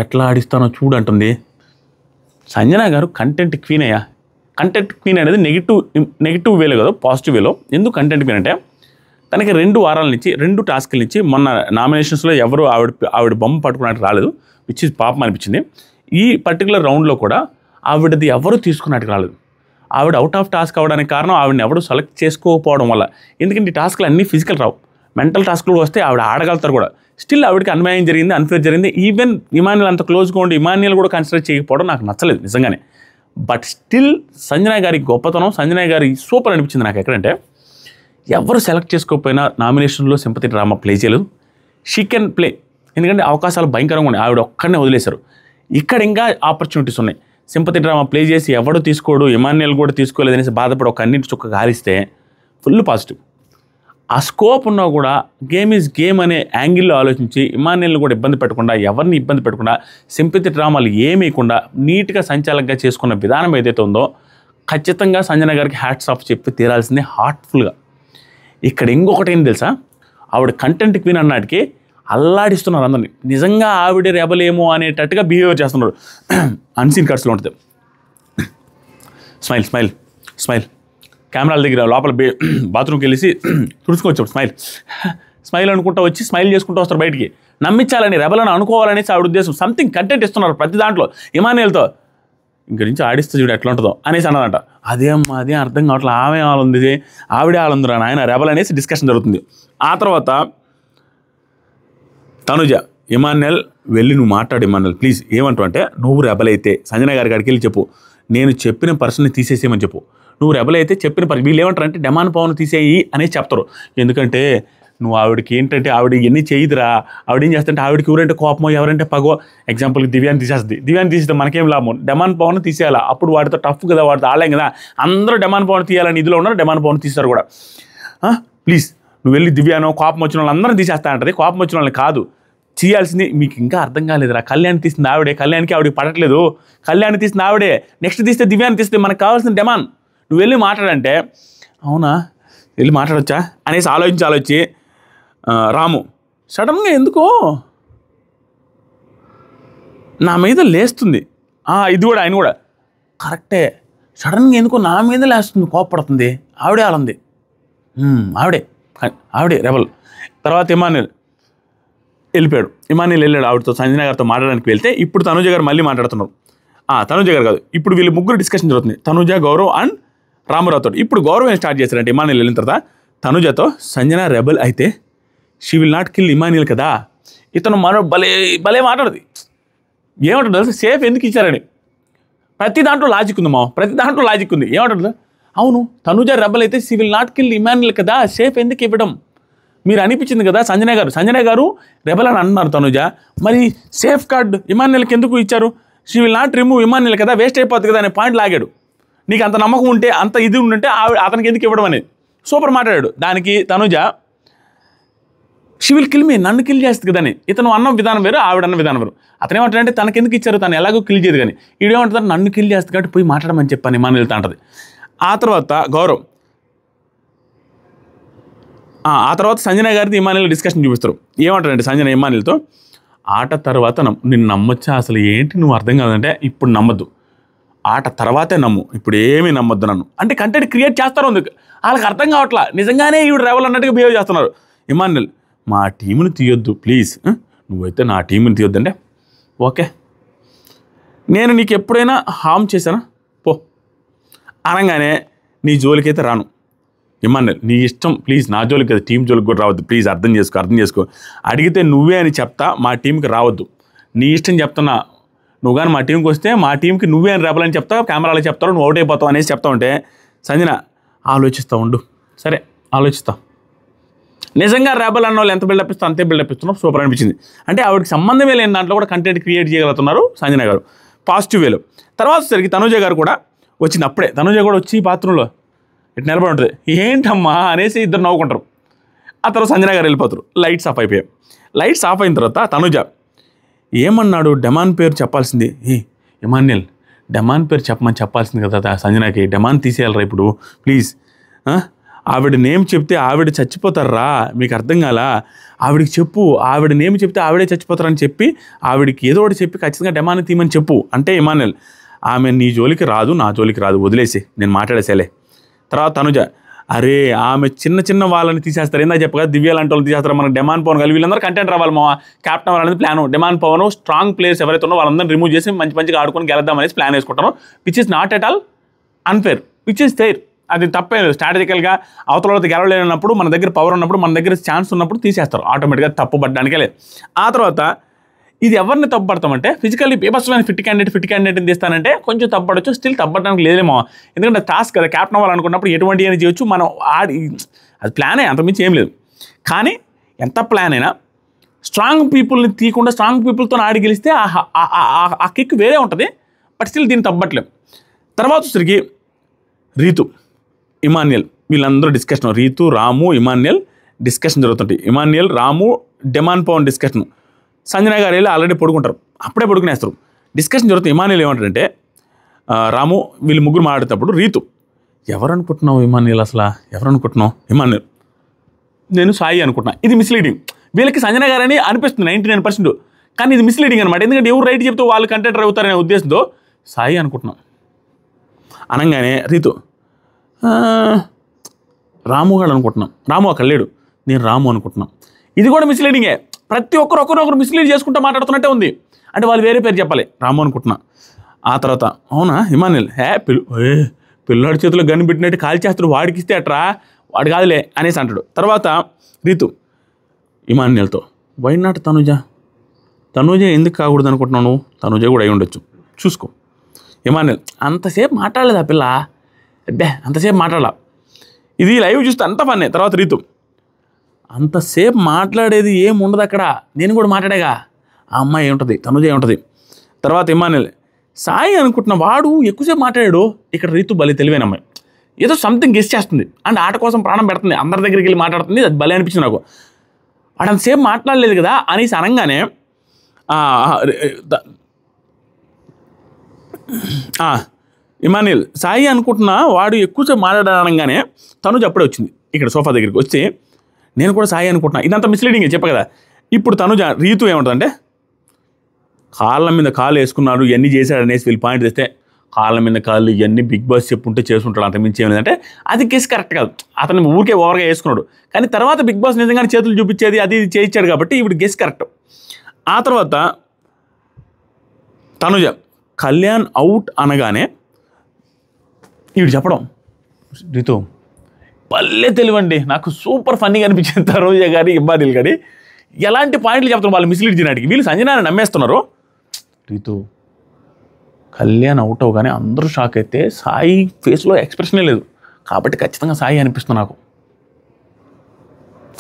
[SPEAKER 1] ఎట్లా ఆడిస్తానో చూడంటుంది సంజన గారు. కంటెంట్ క్వీన్ అయ్యా. కంటెంట్ క్వీన్ అనేది నెగిటివ్ వేలో కదా, పాజిటివ్ వేలో. ఎందుకు కంటెంట్ క్వీన్ అంటే తనకి 2 వారాల నుంచి 2 టాస్క్ల నుంచి మొన్న నామినేషన్స్లో ఎవరు ఆవిడ బొమ్మ పట్టుకున్నట్టు రాలేదు, విచ్ ఇస్ పాపం అనిపించింది. ఈ పర్టికులర్ రౌండ్లో కూడా ఆవిడది ఎవరు తీసుకున్నట్టు రాలేదు. ఆవిడ అవుట్ ఆఫ్ టాస్క్ అవ్వడానికి కారణం ఆవిడని ఎవరు సెలెక్ట్ చేసుకోకపోవడం వల్ల. ఎందుకంటే ఈ టాస్క్లు అన్నీ ఫిజికల్ రావు, మెంటల్ టాస్క్లు వస్తే ఆవిడ ఆడగలుగుతారు కూడా. స్టిల్ ఆవిడకి అన్యాయం జరిగింది, అన్ఫేర్ జరిగింది. ఈవెన్ ఇమాన్యుల్ అంత క్లోజ్గా ఉండి ఇమాన్యుల్ కూడా కన్సిడర్ చేయకపోవడం నాకు నచ్చలేదు నిజంగానే. బట్ స్టిల్ సంజన గారి గొప్పతనం, సంజన గారి సూపర్ అనిపించింది నాకు. ఎక్కడంటే ఎవరు సెలెక్ట్ చేసుకోకపోయినా నామినేషన్లో సింపతి డ్రామా ప్లే చేయలేదు. షీ కెన్ ప్లే, ఎందుకంటే అవకాశాలు భయంకరంగా ఉన్నాయి. ఆవిడ ఒక్కడనే వదిలేశారు. ఇక్కడ ఇంకా ఆపర్చునిటీస్ ఉన్నాయి. సింపతి డ్రామా ప్లే చేసి ఎవడు తీసుకోడు, ఇమాన్యుల్ కూడా తీసుకోలేదనేసి బాధపడి ఒక అన్నింటి చుక్క గాలిస్తే ఫుల్ పాజిటివ్. ఆ స్కోప్ ఉన్నా కూడా గేమ్ ఈజ్ గేమ్ అనే యాంగిల్లో ఆలోచించి ఇమాన్యుల్ని కూడా ఇబ్బంది పెట్టకుండా, ఎవరిని ఇబ్బంది పెట్టకుండా, సింపతి డ్రామాలు ఏమీయకుండా నీట్గా సంచాలకంగా చేసుకున్న విధానం ఏదైతే ఉందో ఖచ్చితంగా సంజన గారికి హ్యాట్స్ ఆఫ్ చెప్పి తీరాల్సిందే హార్ట్ఫుల్గా. ఇక్కడ ఇంకొకటి ఏం తెలుసా, ఆవిడ కంటెంట్ క్వీన్ అన్నాటికి అల్లాడిస్తున్నారు అందరినీ. నిజంగా ఆవిడ రెబలేమో అనేటట్టుగా బిహేవియర్ చేస్తున్నారు. అన్సీన్ కట్స్లో ఉంటుంది. స్మైల్ కెమెరాల దగ్గర లోపల బాత్రూమ్కి వెళ్ళేసి తుడుచుకోవచ్చు, స్మైల్ అనుకుంటూ వచ్చి స్మైల్ చేసుకుంటూ వస్తారు బయటికి. నమ్మించాలని, రెబలను అనుకోవాలనేసి ఆవిడ ఉద్దేశం. సంథింగ్ కంటెంట్ ఇస్తున్నారు ప్రతి దాంట్లో. ఇమాన్యుల్తో ఇంక నుంచి ఆడిస్తే చూడు ఎట్లా ఉంటుందో అనేసి అన్నదంట. అదేం అర్థం కావట్లేదు, ఆమె వాళ్ళుంది, ఆవిడే వాళ్ళుందిరా నాయన రెబల్ అనేసి డిస్కషన్ జరుగుతుంది. ఆ తర్వాత తనుజ, ఇమాన్యుల్ వెళ్ళి నువ్వు మాట్లాడు ఇమాన్యుల్ ప్లీజ్, ఏమంటావు అంటే నువ్వు రెబల్ అయితే సంజన గారి కాడికి వెళ్ళి చెప్పు, నేను చెప్పిన పర్సన్ని తీసేసేయమని చెప్పు. నువ్వు రెబల్ అయితే చెప్పిన వీళ్ళు ఏమంటారంటే డెమాన్ పవన్ తీసేయి అనేసి చెప్తారు. ఎందుకంటే నువ్వు ఆవిడకి ఏంటంటే ఆవిడ ఇవన్నీ చేయదురా, ఆవిడ ఏం చేస్తుంటే ఆవిడకి ఎవరంటే కోపమో ఎవరంటే పగో. ఎగ్జాంపుల్కి దివ్యాన్ని తీసేస్తుంది, దివ్యాన్ని తీసేస్తే మనకేం లాభం, డెమాన్ పవన్ తీసేయాలా. అప్పుడు వాడితో టఫ్ కదా, వాడితో ఆడలేం కదా. అందరూ డెమాన్ పవన్ తీయాలని ఇదిలో ఉన్నారు, డెమాన్ పవన్ తీస్తారు కూడా. ప్లీజ్ నువ్వు వెళ్ళి దివ్యానో కోపం వచ్చిన వాళ్ళందరూ తీసేస్తా అంటది. కోపం వచ్చిన వాళ్ళని కాదు చేయాల్సింది. మీకు ఇంకా అర్థం కాలేదురా, కళ్యాణ్ తీసింది ఆవిడే, కళ్యాణ్కి ఆవిడకి పడట్లేదు, కళ్యాణ్ తీసింది ఆవిడే, నెక్స్ట్ తీస్తే దివ్యాన్ని తీస్తే మనకు కావాల్సిన డెమాన్. నువ్వు వెళ్ళి మాట్లాడంటే అవునా వెళ్ళి మాట్లాడొచ్చా అనేసి ఆలోచించి రాము సడన్గా ఎందుకో నా మీద లేస్తుంది. ఇది కూడా ఆయన కూడా కరెక్టే, సడన్గా ఎందుకో నా మీద లేస్తుంది, కోపడుతుంది. ఆవిడే ఆలంది, ఆవిడే రెబల్. తర్వాత ఇమాన్యుల్ వెళ్ళిపోయాడు. ఇమాన్యుల్ వెళ్ళాడు ఆవిడతో సంజన గారితో మాట్లాడడానికి వెళ్తే ఇప్పుడు తనుజ గారు మళ్ళీ మాట్లాడుతున్నారు. తనుజ గారు కాదు, ఇప్పుడు వీళ్ళు ముగ్గురు డిస్కషన్ జరుగుతుంది, తనుజ, గౌరవ్ అండ్ రామారావుతో. ఇప్పుడు గౌరవ్ ఏం స్టార్ట్ చేశారంటే ఇమాన్యుల్ వెళ్ళిన తర్వాత తనుజతో, సంజన రెబల్ అయితే she will not kill Emmanuel కదా, ఇతను మరో భలే మాట్లాడదు. ఏమంటాడు తెలుసు, సేఫ్ ఎందుకు ఇచ్చారని. ప్రతి దాంట్లో లాజిక్ ఉంది ప్రతి దాంట్లో లాజిక్ ఉంది. ఏమంటాడు, అవును తనుజ రెబల్ అయితే she will not kill Emmanuel కదా, సేఫ్ ఎందుకు ఇవ్వడం, మీరు అనిపించింది కదా సంజన గారు రెబల్ అని అంటున్నారు తనుజ, మరి సేఫ్ కార్డ్ ఇమాన్యుల్కి ఎందుకు ఇచ్చారు, she will not remove Emmanuel కదా, వేస్ట్ అయిపోతుంది కదా అనే పాయింట్ లాగాడు. నీకు అంత నమ్మకం ఉంటే, అంత ఇది ఉంటే అతనికి ఎందుకు ఇవ్వడం అనేది సూపర్ మాట్లాడాడు. దానికి Tanuja she will kill me, నన్ను కిల్ చేస్తుంది కదా అని. ఇతను అన్న విధానం వేరు, ఆవిడ అన్న విధానం వేరు. అతను ఏమంటాడంటే తనకి ఎందుకు ఇచ్చారు, తను ఎలాగో కిల్ చేయదు కానీ, ఈడేమంటారు నన్ను కిల్ చేస్తుంది కాబట్టి పోయి మాట్లాడమని చెప్పాను ఇమాన్యుల్తో అంటది. ఆ తర్వాత సంజన గారితో ఇమాన్యుల్ డిస్కషన్ చూపిస్తారు. ఏమంటారంటే సంజన ఇమాన్యుల్తో, ఆట తర్వాత నిన్ను నమ్మొచ్చా, అసలు ఏంటి నువ్వు అర్థం కాదంటే ఇప్పుడు నమ్మద్దు, ఆట తర్వాతే నమ్ము, ఇప్పుడు ఏమీ నమ్మొద్దు నన్ను అంటే కంటెంట్ క్రియేట్ చేస్తారు. అందుకు వాళ్ళకి అర్థం కావట్లా, నిజంగానే ఈవిడ రెబల్ అన్నట్టుగా బిహేవ్ చేస్తున్నారు. ఇమాన్యుల్ మా టీంని తీయొద్దు ప్లీజ్, నువ్వైతే నా టీంని తీయొద్దంటే ఓకే, నేను నీకు ఎప్పుడైనా హామ్ చేశానా పో అనగానే నీ జోలికైతే రాను. ఇమాన్యుల్ నీ ఇష్టం ప్లీజ్, నా జోలికి కదా, టీం జోలికి కూడా రావద్దు ప్లీజ్, అర్థం చేసుకో, అడిగితే నువ్వే అని చెప్తా, మా టీంకి రావద్దు, నీ ఇష్టం చెప్తున్నా, నువ్వు కానీ మా టీంకి వస్తే మా టీంకి నువ్వే అని రెబల్ అని చెప్తావు, కెమెరాలో చెప్తావు, నువ్వు అవుట్ అయిపోతావు అనేసి చెప్తా ఉంటే సంజన ఆలోచిస్తూ ఉండు, సరే ఆలోచిస్తా, నిజంగా రెబల్ అన్న వాళ్ళు ఎంత బిల్డప్ ఇస్తావు అంతే బిల్డప్ ఇస్తున్నావు, సూపర్ అనిపించింది. అంటే ఆవిడకి సంబంధమే లేని దాంట్లో కూడా కంటెంట్ క్రియేట్ చేయగలుగుతున్నారు సంజన గారు పాజిటివ్ వేలో. తర్వాత సరికి తనుజ గారు కూడా వచ్చింది. అప్పుడే తనుజ కూడా వచ్చి బాత్రూంలో ఇటు నిలబడి ఉంటుంది, ఏంటమ్మా అనేసి ఇద్దరు నవ్వుకుంటారు. ఆ తర్వాత సంజన గారు వెళ్ళిపోతారు. లైట్స్ ఆఫ్ అయిపోయాయి. లైట్స్ ఆఫ్ అయిన తర్వాత తనుజ ఏమన్నాడు, డెమాన్ పేరు చెప్పాల్సింది, ఇమాన్యుల్ డెమాన్ పేరు చెప్పాల్సింది కదా సంజనకి, డెమాన్ తీసేయాలరా ఇప్పుడు ప్లీజ్, ఆవిడ నేమ్ చెప్తే ఆవిడ చచ్చిపోతారా, మీకు అర్థం కాలా, ఆవిడకి చెప్పు, ఆవిడ నేమ్ చెప్తే ఆవిడే చచ్చిపోతారని చెప్పి ఆవిడకి ఏదో ఒకటి చెప్పి ఖచ్చితంగా డెమాన్ తీయమని చెప్పు అంటే ఇమాన్యుల్ ఆమె నీ జోలికి రాదు, నా జోలికి రాదు, వదిలేసి నేను మాట్లాడేసేలే. తర్వాత తనుజ అరే ఆమె చిన్న వాళ్ళని తీసేస్తారు, ఏందా చెప్పగా దివ్య లాంటి వాళ్ళని తీసేస్తారు, మనకు డెమాన్ పవన్ కలిగి వీళ్ళందరూ కంటెంట్ రావాలి మా క్యాప్టెన్ అవ్వాలనేది plan. Demon Pavan strong players ఎవరైతే ఉన్నో వాళ్ళందరినీ రిమూవ్ చేసి మంచిగా ఆడుకొని గెలుద్దాం అనేసి ప్లాన్ వేసుకుంటాను, which is not at all unfair, which is fair. అది తప్పే లేదు. స్ట్రాటజికల్గా అవతల గెలవలేనప్పుడు మన దగ్గర పవర్ ఉన్నప్పుడు మన దగ్గర ఛాన్స్ ఉన్నప్పుడు తీసేస్తారు, ఆటోమేటిక్గా తప్పు పడ్డానికే లేదు. ఆ తర్వాత ఇది ఎవరిని తప్పుపడతామంటే ఫిజికల్లీ పేపర్స్లో ఫిట్ క్యాండిడేట్ని తీస్తానంటే కొంచెం తప్పడచ్చు, స్టిల్ తప్పడానికి లేదేమో, ఎందుకంటే టాస్క్ కదా, క్యాప్టెన్ అవ్వాలనుకున్నప్పుడు ఎటువంటి అని చేయొచ్చు, మనం అది ప్లానే, అంతమించి ఏం లేదు. కానీ ఎంత ప్లాన్ అయినా స్ట్రాంగ్ పీపుల్ని తీయకుండా స్ట్రాంగ్ పీపుల్తో ఆడి గెలిస్తే ఆ కిక్ వేరే ఉంటుంది, బట్ స్టిల్ దీన్ని తప్పట్లేం. తర్వాత వచ్చరికి రీతు, ఇమాన్యుల్ వీళ్ళందరూ డిస్కషన్, రీతు, రాము, ఇమాన్యుల్ డిస్కషన్ జరుగుతుంటాయి. ఇమాన్యుల్, రాము, డెమాన్ పవన్ డిస్కషన్. సంజన గారు వెళ్ళి ఆల్రెడీ పడుకుంటారు, అప్పుడే పడుకునేస్తారు. డిస్కషన్ జరుగుతుంది. ఇమాన్యుల్ ఏమంటారంటే రాము వీళ్ళు ముగ్గురు మాట్లాడేటప్పుడు రీతు ఎవరు అనుకుంటున్నావు ఇమాన్యుల్, అసలు ఎవరు అనుకుంటున్నావు ఇమాన్యుల్, నేను సాయి అనుకుంటున్నా. ఇది మిస్లీడింగ్, వీళ్ళకి సంజన గారని అనిపిస్తుంది 99%, కానీ ఇది మిస్లీడింగ్ అనమాట. ఎందుకంటే ఎవరు రైట్ చెప్తూ వాళ్ళు కంటెంటర్ అవుతారనే ఉద్దేశంతో సాయి అనుకుంటున్నాం అనగానే రీతు రాము గారు అనుకుంటున్నాం, రాము అక్కడ లేడు, నేను రాము అనుకుంటున్నాం. ఇది కూడా మిస్లీడింగే, ప్రతి ఒకరు మిస్లీడ్ చేసుకుంటూ మాట్లాడుతున్నట్టే ఉంది. అంటే వాళ్ళు వేరే పేరు చెప్పాలి, రాము అనుకుంటున్నా. ఆ తర్వాత అవునా ఇమాన్యుల్ పిల్లాడి చేతిలో గన్ను పెట్టినట్టు కాల్ చేస్తాడు, వాడికి ఇస్తే అట్రా, వాడు కాదులే అనేసి అంటాడు. తర్వాత రీతు ఇమాన్యుల్తో వై నాట్ తనుజ ఎందుకు కాకూడదు అనుకుంటున్నాను, తనుజ కూడా అయి ఉండొచ్చు చూసుకో. ఇమాన్యుల్ అంతసేపు మాట్లాడలేదు ఆ పిల్ల, అంతసేపు మాట్లాడాల, ఇది లైవ్ చూస్తే అంత ఫన్నే. తర్వాత రీతు అంతసేపు మాట్లాడేది ఏం ఉండదు అక్కడ, నేను కూడా మాట్లాడేగా, ఆ అమ్మాయి ఏముంటుంది, తనుజ ఏముంటుంది. తర్వాత ఇమాన్యుల్ సాయి అనుకుంటున్న వాడు ఎక్కువసేపు మాట్లాడాడు. ఇక్కడ రీతు భలే తెలివైన అమ్మాయి, ఏదో సంథింగ్ గెస్ చేస్తుంది అండ్ ఆట కోసం ప్రాణం పెడుతుంది, అందరి దగ్గరికి వెళ్ళి మాట్లాడుతుంది, అది భలే అనిపించింది నాకు. వాడు అంతసేపు మాట్లాడలేదు కదా అనేసి అనగానే ఇమాన్యుల్ సాయి అనుకుంటున్నా వాడు ఎక్కువసేపు మాట్లాడనగానే తనుజ అప్పుడే వచ్చింది ఇక్కడ సోఫా దగ్గరికి వచ్చి, నేను కూడా సాయి అనుకుంటున్నా. ఇదంతా మిస్లీడింగే చెప్పా కదా. ఇప్పుడు తనుజ రీతు ఏమంటుందంటే కాళ్ళ మీద కాళ్ళు వేసుకున్నాడు ఇవన్నీ చేశాడు అనేసి వీళ్ళు పాయింట్ తెస్తే, కాళ్ళ మీద కాళ్ళు ఇవన్నీ బిగ్ బాస్ చెప్పుంటే చేసుకుంటాడు, అంత మించి ఏమిటంటే అది కేసు కరెక్ట్ కాదు. అతను ఊరికే ఓవర్గా వేసుకున్నాడు, కానీ తర్వాత బిగ్ బాస్ నిజంగానే చేతులు చూపించేది అది చేయించాడు కాబట్టి ఇప్పుడు గెస్ కరెక్ట్. ఆ తర్వాత తనుజ కళ్యాణ్ అవుట్ అనగానే వీడు చెప్పడం, రితు భలే తెలివండి, నాకు సూపర్ ఫన్నీగా అనిపించింది తనుజ గారి ఇబ్బందులు కానీ ఎలాంటి పాయింట్లు చెప్తున్నారు వాళ్ళు మిస్లీడ్ చేయడానికి. వీళ్ళు సంజనాని నమ్మేస్తున్నారు. రితు కళ్యాణ్ అవుట్ అవగానే అందరూ షాక్ అయితే సాయి ఫేస్లో ఎక్స్ప్రెషనే లేదు. కాబట్టి ఖచ్చితంగా సాయి అనిపిస్తుంది, నాకు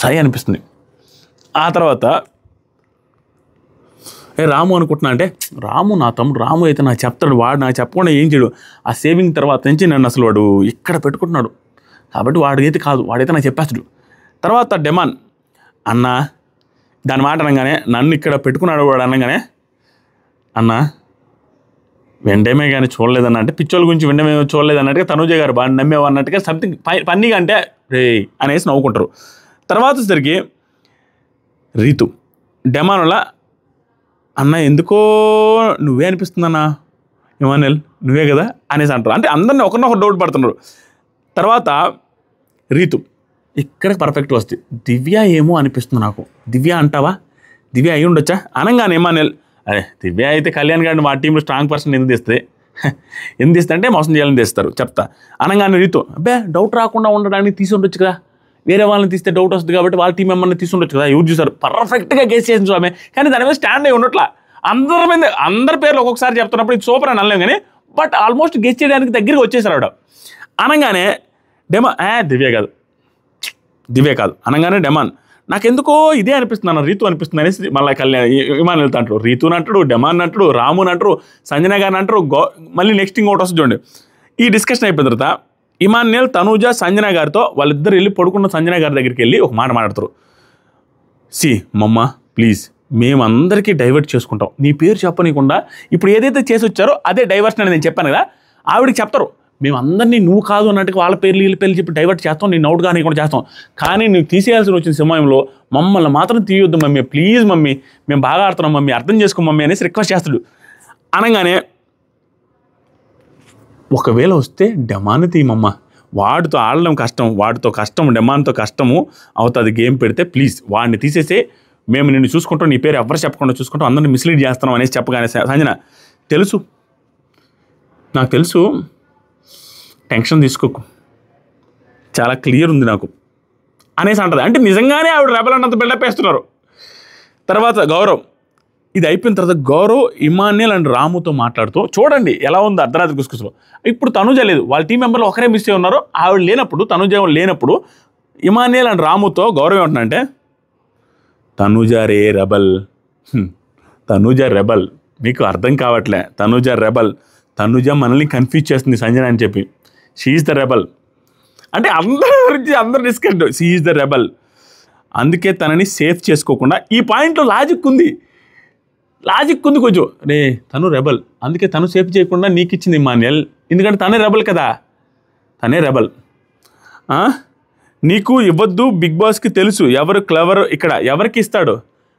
[SPEAKER 1] సాయి అనిపిస్తుంది. ఆ తర్వాత రాము అనుకుంటున్నా అంటే రాము నా తమ్ముడు, రాము అయితే నాకు చెప్తాడు, వాడు నాకు చెప్పకుండా ఏం చేయడు. ఆ సేవింగ్ తర్వాత నుంచి నన్ను అసలు వాడు ఇక్కడ పెట్టుకుంటున్నాడు కాబట్టి వాడికైతే కాదు, వాడైతే నాకు చెప్పేస్తాడు. తర్వాత డెమాన్ అన్న దాని మాట అనగానే నన్ను ఇక్కడ పెట్టుకున్నాడు వాడు అనగానే, అన్న వెండమే కానీ చూడలేదన్న అంటే పిచ్చోళ్ళ గురించి వెండమే చూడలేదన్నట్టుగా తనుజ గారు బాగా నమ్మేవా అన్నట్టుగా సంథింగ్ ఫన్నీగా అంటే రే అనేసి నవ్వుకుంటారు. తర్వాత వచ్చేసరికి రీతు డెమాన్ వల్ల అన్న ఎందుకో నువ్వే అనిపిస్తుందన్నా ఇమానుయల్ నువ్వే కదా అనేసి అంటారు. అంటే అందరినీ ఒకరినొకరు డౌట్ పడుతున్నారు. తర్వాత రీతు ఇక్కడ పర్ఫెక్ట్ వస్తుంది. దివ్య ఏమో అనిపిస్తుంది నాకు, దివ్య అంటావా, దివ్య అయి ఉండొచ్చా అనగానే ఇమానుయల్ అరే దివ్య అయితే కళ్యాణ్ గారిని మా టీంలో స్ట్రాంగ్ పర్సన్ ఎందుకు తీస్తుంది, ఎందుకు తీస్తే అంటే మోసం చేయాలని తీస్తారు చెప్తా అనగానే రీతు అబ్బే డౌట్ రాకుండా ఉండడానికి తీసి ఉండొచ్చు కదా, వేరే వాళ్ళని తీస్తే డౌట్ వస్తుంది కాబట్టి వాళ్ళ టీం మెంబర్ని తీసుకుండొచ్చు కదా, ఎవరు చూసారు పర్ఫెక్ట్గా గెస్ చేసిన స్వామి. కానీ దాని మీద స్టాండ్ అయి ఉండట్లా, అందరి పేర్లు ఒక్కొక్కసారి చెప్తున్నప్పుడు ఇది సూపర్ అని అనలేము కానీ బట్ ఆల్మోస్ట్ గెస్ చేయడానికి దగ్గరికి వచ్చేసారు ఆవిడ. అనగానే దివ్య కాదు అనగానే డెమాన్ నాకెందుకో ఇదే అనిపిస్తుంది అన్న, రీతు అనిపిస్తుంది అనేసి మళ్ళీ కళ్యాణ్ ఇమాన్ వెళ్తా అంటారు. రీతుని అంటాడు, డెమాన్ అంటాడు, రాముని అంటారు, సంజన గారిని అంటారు. మళ్ళీ నెక్స్ట్ ఇంకోటి వస్తుంది చూడండి. ఈ డిస్కషన్ అయిపోయిన తర్వాత ఇమాన్యుయల్ తనూజ సంజన గారితో వాళ్ళిద్దరు వెళ్ళి పడుకున్న సంజన గారి దగ్గరికి వెళ్ళి ఒక మాట మాట్లాడతారు. మమ్మ ప్లీజ్ మేమందరికీ డైవర్ట్ చేసుకుంటాం, నీ పేరు చెప్పనీయకుండా ఇప్పుడు ఏదైతే చేసి వచ్చారో అదే డైవర్షన్ అని నేను చెప్పాను కదా, ఆవిడకి చెప్తారు మేమందరినీ నువ్వు కాదు అన్నట్టుగా వాళ్ళ పేర్లు వీళ్ళ పేర్లు చెప్పి డైవర్ట్ చేస్తాం, నేను అవుట్ కానీ కూడా చేస్తాం, కానీ నువ్వు తీసేయాల్సి వచ్చిన సమయంలో మమ్మల్ని మాత్రం తీయొద్దు మమ్మీ, ప్లీజ్ మమ్మీ మేము బాగా ఆడుతున్నాం మమ్మీ, అర్థం చేసుకో మమ్మీ అనేసి రిక్వెస్ట్ చేస్తాడు. అనగానే ఒకవేళ వస్తే డెమాన్ తీయమమ్మ, వాడితో ఆడడం కష్టం, వాడితో కష్టం, డెమాన్తో కష్టము అవుతుంది గేమ్ పెడితే ప్లీజ్ వాడిని తీసేసే, మేము నిన్ను చూసుకుంటాం, నీ పేరు ఎవరు చెప్పకుండా చూసుకుంటాం, అందరిని మిస్లీడ్ చేస్తున్నాం అనేసి చెప్పగానే సంజన తెలుసు నాకు తెలుసు టెన్షన్ తీసుకోకు చాలా క్లియర్ ఉంది నాకు అనేసి అంటది. అంటే నిజంగానే ఆవిడ రెబల్ అన్నంత బిల్డప్ వేస్తున్నారు. తర్వాత గౌరవ్ ఇది అయిపోయిన తర్వాత గౌరవ్ ఇమాన్యుయల్ అండ్ రాముతో మాట్లాడుతూ చూడండి ఎలా ఉంది అర్ధరాత్రి గుసగుసలో. ఇప్పుడు తనుజ లేదు, వాళ్ళ టీం మెంబర్లు ఒకరే మిస్ అయి ఉన్నారు, ఆవిడ లేనప్పుడు తనుజ లేనప్పుడు ఇమాన్యుయల్ అండ్ రాముతో గౌరవ్ ఏమంటున్నాడంటే తనుజ రే రెబల్, తనుజ రెబల్ మీకు అర్థం కావట్లే, తనుజ రెబల్, తనుజ మనల్ని కన్ఫ్యూజ్ చేస్తుంది సంజన అని చెప్పి, షీఈస్ ద రెబల్ అంటే అందరి గురించి అందరు డిస్కస్ షీఈస్ ద రెబల్, అందుకే తనని సేఫ్ చేసుకోకుండా ఈ పాయింట్లో లాజిక్ ఉంది కొంచెం రే తను రెబల్ అందుకే తను సేఫ్ చేయకుండా నీకు ఇచ్చింది ఇమాన్యుయల్, ఎందుకంటే తనే రెబల్ కదా, తనే రెబల్, నీకు ఇవ్వద్దు బిగ్ బాస్కి తెలుసు ఎవరు క్లవర్ ఇక్కడ ఎవరికి ఇస్తాడు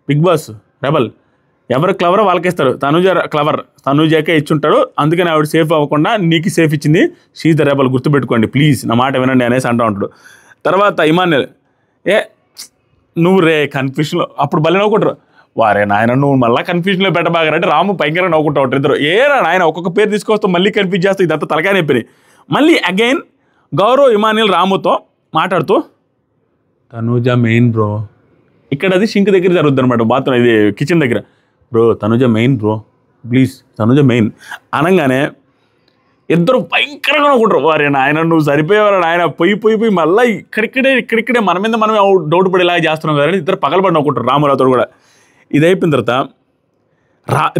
[SPEAKER 1] బిగ్ బాస్ రెబల్, ఎవరు క్లవర్ వాళ్ళకి ఇస్తాడు, తనుజ క్లవర్ తనుజకే ఇచ్చుంటాడు, అందుకని ఆవిడ సేఫ్ అవ్వకుండా నీకు సేఫ్ ఇచ్చింది, షీఈస్ ద రెబల్ గుర్తుపెట్టుకోండి ప్లీజ్ నా మాట వినండి అనేసి అంటూ ఉంటాడు. తర్వాత ఇమాన్యుయల్ నువ్వు రే కన్ఫ్యూషన్లో అప్పుడు భలే నవ్వుకుంటారు, వారే నాయన నువ్వు మళ్ళీ కన్ఫ్యూజన్లో పెట్టబాగారంటే రాము భయంకరంగా నవ్వుకుంటా ఉంటారు ఇద్దరు, ఏరా నాయన ఒక్కొక్క పేరు తీసుకొస్తాం మళ్ళీ కన్ఫ్యూజ్ చేస్తాం, ఇదంతా తలకాయ నొప్పి. మళ్ళీ అగైన్ గౌరవ్ ఇమాన్యుయల్ రాముతో మాట్లాడుతూ తనుజ మెయిన్ బ్రో, ఇక్కడ అది షింక్ దగ్గర జరుగుద్ది అనమాట, బాత్రూమ్ ఇది కిచెన్ దగ్గర, bro Tanuja main bro please Tanuja main అనగానే ఇద్దరు భయంకరంగా నవ్వుకుంటారు, వారే నాయన నువ్వు సరిపోయేవారు నాయన పోయి మళ్ళీ ఇక్కడిక్కడే మన మీద మనమే డౌట్ పడేలాగా చేస్తున్నాం కదా, ఇద్దరు పగలబడి నవ్వుకుంటారు రామురాతో కూడా. ఇది అయిపోయిన తర్వాత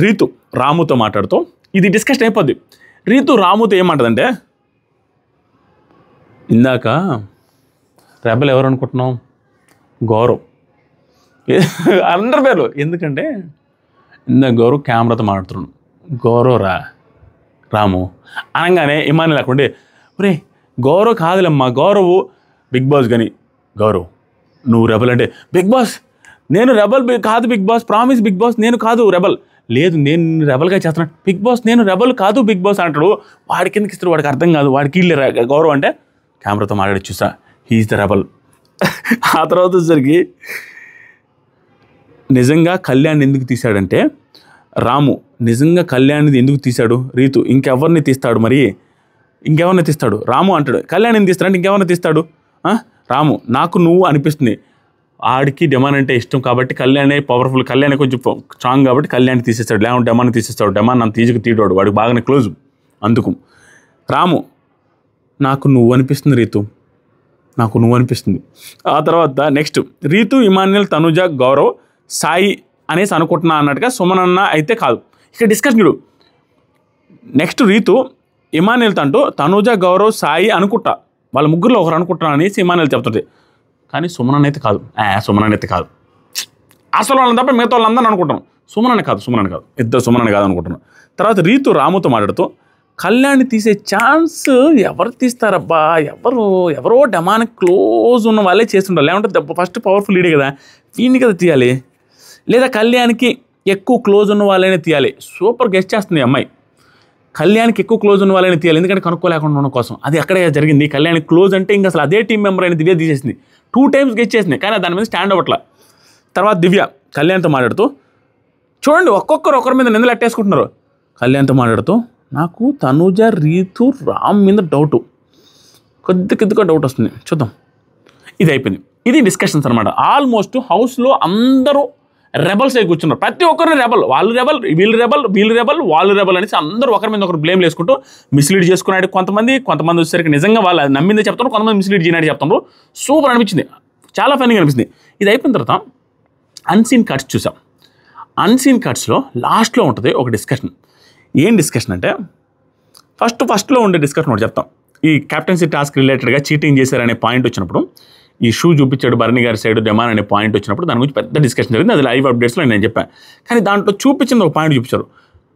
[SPEAKER 1] రీతు రాముతో మాట్లాడుతూ ఇది డిస్కషన్ అయిపోద్ది. రీతు రాముతో ఏమంటదంటే ఇందాక రెబల్ ఎవరు అనుకుంటున్నాం గౌరవ్, అందరి పేర్లు ఎందుకంటే ఇందాక గౌరవ్ కెమెరాతో మాట్లాడుతున్నాడు, గౌరవ్ రాము అనగానే ఇమాన్యుయల్ లేకుండే ఒరే గౌరవ్ కాదులేమ్మా గౌరవ్ బిగ్ బాస్ కానీ, గౌరవ్ నువ్వు రెబల్ అంటే బిగ్ బాస్ నేను రెబల్ కాదు బిగ్ బాస్ ప్రామిస్ బిగ్ బాస్ నేను కాదు రెబల్, లేదు నేను రెబల్గా చేస్తున్నాను బిగ్ బాస్ నేను రెబల్ కాదు బిగ్ బాస్ అంటాడు, వాడి కిందకి ఇస్తాడు వాడికి అర్థం కాదు, వాడికి వీళ్ళు గౌరవ్ అంటే కెమెరాతో మాట్లాడి చూసా హీఈస్ ద రెబల్. ఆ తర్వాత వచ్చేసరికి నిజంగా కళ్యాణ్ ఎందుకు తీశాడంటే రాము నిజంగా కళ్యాణ్ ఎందుకు తీశాడు రీతు ఇంకెవరిని తీస్తాడు మరి ఇంకెవరిని తీస్తాడు రాము అంటాడు కళ్యాణ్ ఎందుకు తీస్తాడంటే ఇంకెవరిని తీస్తాడు రాము నాకు నువ్వు అనిపిస్తుంది ఆడికి డెమాన్ అంటే ఇష్టం కాబట్టి కళ్యాణే పవర్ఫుల్ కళ్యాణ్ కొంచెం స్ట్రాంగ్ కాబట్టి కళ్యాణ్ తీసేస్తాడు లేకుంటే డెమాన్ తీసేస్తాడు డెమాన్ నన్ను తీయడు వాడికి బాగానే క్లోజ్ అందుకు రాము నాకు నువ్వు అనిపిస్తుంది రీతు నాకు నువ్వు అనిపిస్తుంది ఆ తర్వాత నెక్స్ట్ రీతు ఇమాన్యుయల్ తనుజ గౌరవ్ సాయి అనేసి అనుకుంటున్నా అన్నట్టుగా సుమనన్న అయితే కాదు ఇక్కడ డిస్కషన్ చూడు నెక్స్ట్ రీతు ఇమాన్యుయల్ అంటూ తనుజ గౌరవ్ సాయి అనుకుంటా వాళ్ళ ముగ్గురులో ఒకరు అనుకుంటున్నా అనేసి ఇమాన్యుయల్ చెప్తుంది కానీ సుమనన్న అయితే కాదు సుమనన్న అయితే కాదు అసలు వాళ్ళని తప్ప మిగతా వాళ్ళందరూ అనుకుంటున్నాను సుమనన్న కాదు ఇద్దరు సుమనన్న కాదు అనుకుంటున్నాను తర్వాత రీతు రాముతో మాట్లాడుతూ కళ్యాణ్ తీసే ఛాన్స్ ఎవరు తీస్తారబ్బా ఎవరో డెమానికి క్లోజ్ ఉన్న వాళ్ళే చేస్తుండాలి లేకుంటే ఫస్ట్ పవర్ఫుల్ లీడే కదా వీడిని కదా తీయాలి లేదా కళ్యాణ్కి ఎక్కువ క్లోజ్ ఉన్న వాళ్ళైనా తీయాలి సూపర్ గెస్ట్ చేస్తుంది అమ్మాయి కళ్యాణ్కి ఎక్కువ క్లోజ్ ఉన్న వాళ్ళైనా తీయాలి ఎందుకంటే కనుక్కోలేకుండా ఉండడం కోసం అది అక్కడే జరిగింది కళ్యాణ్కి క్లోజ్ అంటే ఇంకా అసలు అదే టీం మెంబర్ అయిన దివ్య తీసేసింది 2 times గెస్ట్ చేసింది కానీ దాని మీద స్టాండ్ అవ్వట్ల తర్వాత దివ్య కళ్యాణ్తో మాట్లాడుతూ చూడండి ఒకరి మీద నిందలు అట్టేసుకుంటున్నారు కళ్యాణ్తో మాట్లాడుతూ నాకు తనుజ రీతు రామ్ మీద డౌటు కొద్దిగా డౌట్ వస్తుంది చూద్దాం ఇది అయిపోయింది ఇది డిస్కషన్స్ అనమాట ఆల్మోస్ట్ హౌస్లో అందరూ రెబల్స్ అయి కూర్చున్నారు ప్రతి ఒక్కరిని రెబల్ వీళ్ళు రెబల్ అనేసి అందరూ ఒకరి మీద ఒకరు బ్లేమ్ వేసుకుంటూ మిస్లీడ్ చేసుకున్నాడు కొంతమంది వచ్చేసరికి నిజంగా వాళ్ళు నమ్మిందే చెప్తారు కొంతమంది మిస్లీడ్ చేయనాడు చెప్తారు సూపర్ అనిపించింది చాలా ఫన్నీగా అనిపిస్తుంది ఇది అయిపోయిన తర్వాత అన్సీన్ కట్స్ చూసాం అన్సీన్ కట్స్లో లాస్ట్లో ఉంటుంది ఒక డిస్కషన్ ఏం డిస్కషన్ అంటే ఫస్ట్లో ఉండే డిస్కషన్ ఒకటి చెప్తాం ఈ క్యాప్టెన్సీ టాస్క్ రిలేటెడ్గా చీటింగ్ చేశారనే పాయింట్ వచ్చినప్పుడు ఈ షూ చూపించాడు భరణి గారి సైడ్ డెమాన్ అనే పాయింట్ వచ్చినప్పుడు దాని గురించి పెద్ద డిస్కషన్ జరిగింది అది లైవ్ అప్డేట్స్లో నేను చెప్పాను కానీ దాంట్లో చూపించింది ఒక పాయింట్ చూపించారు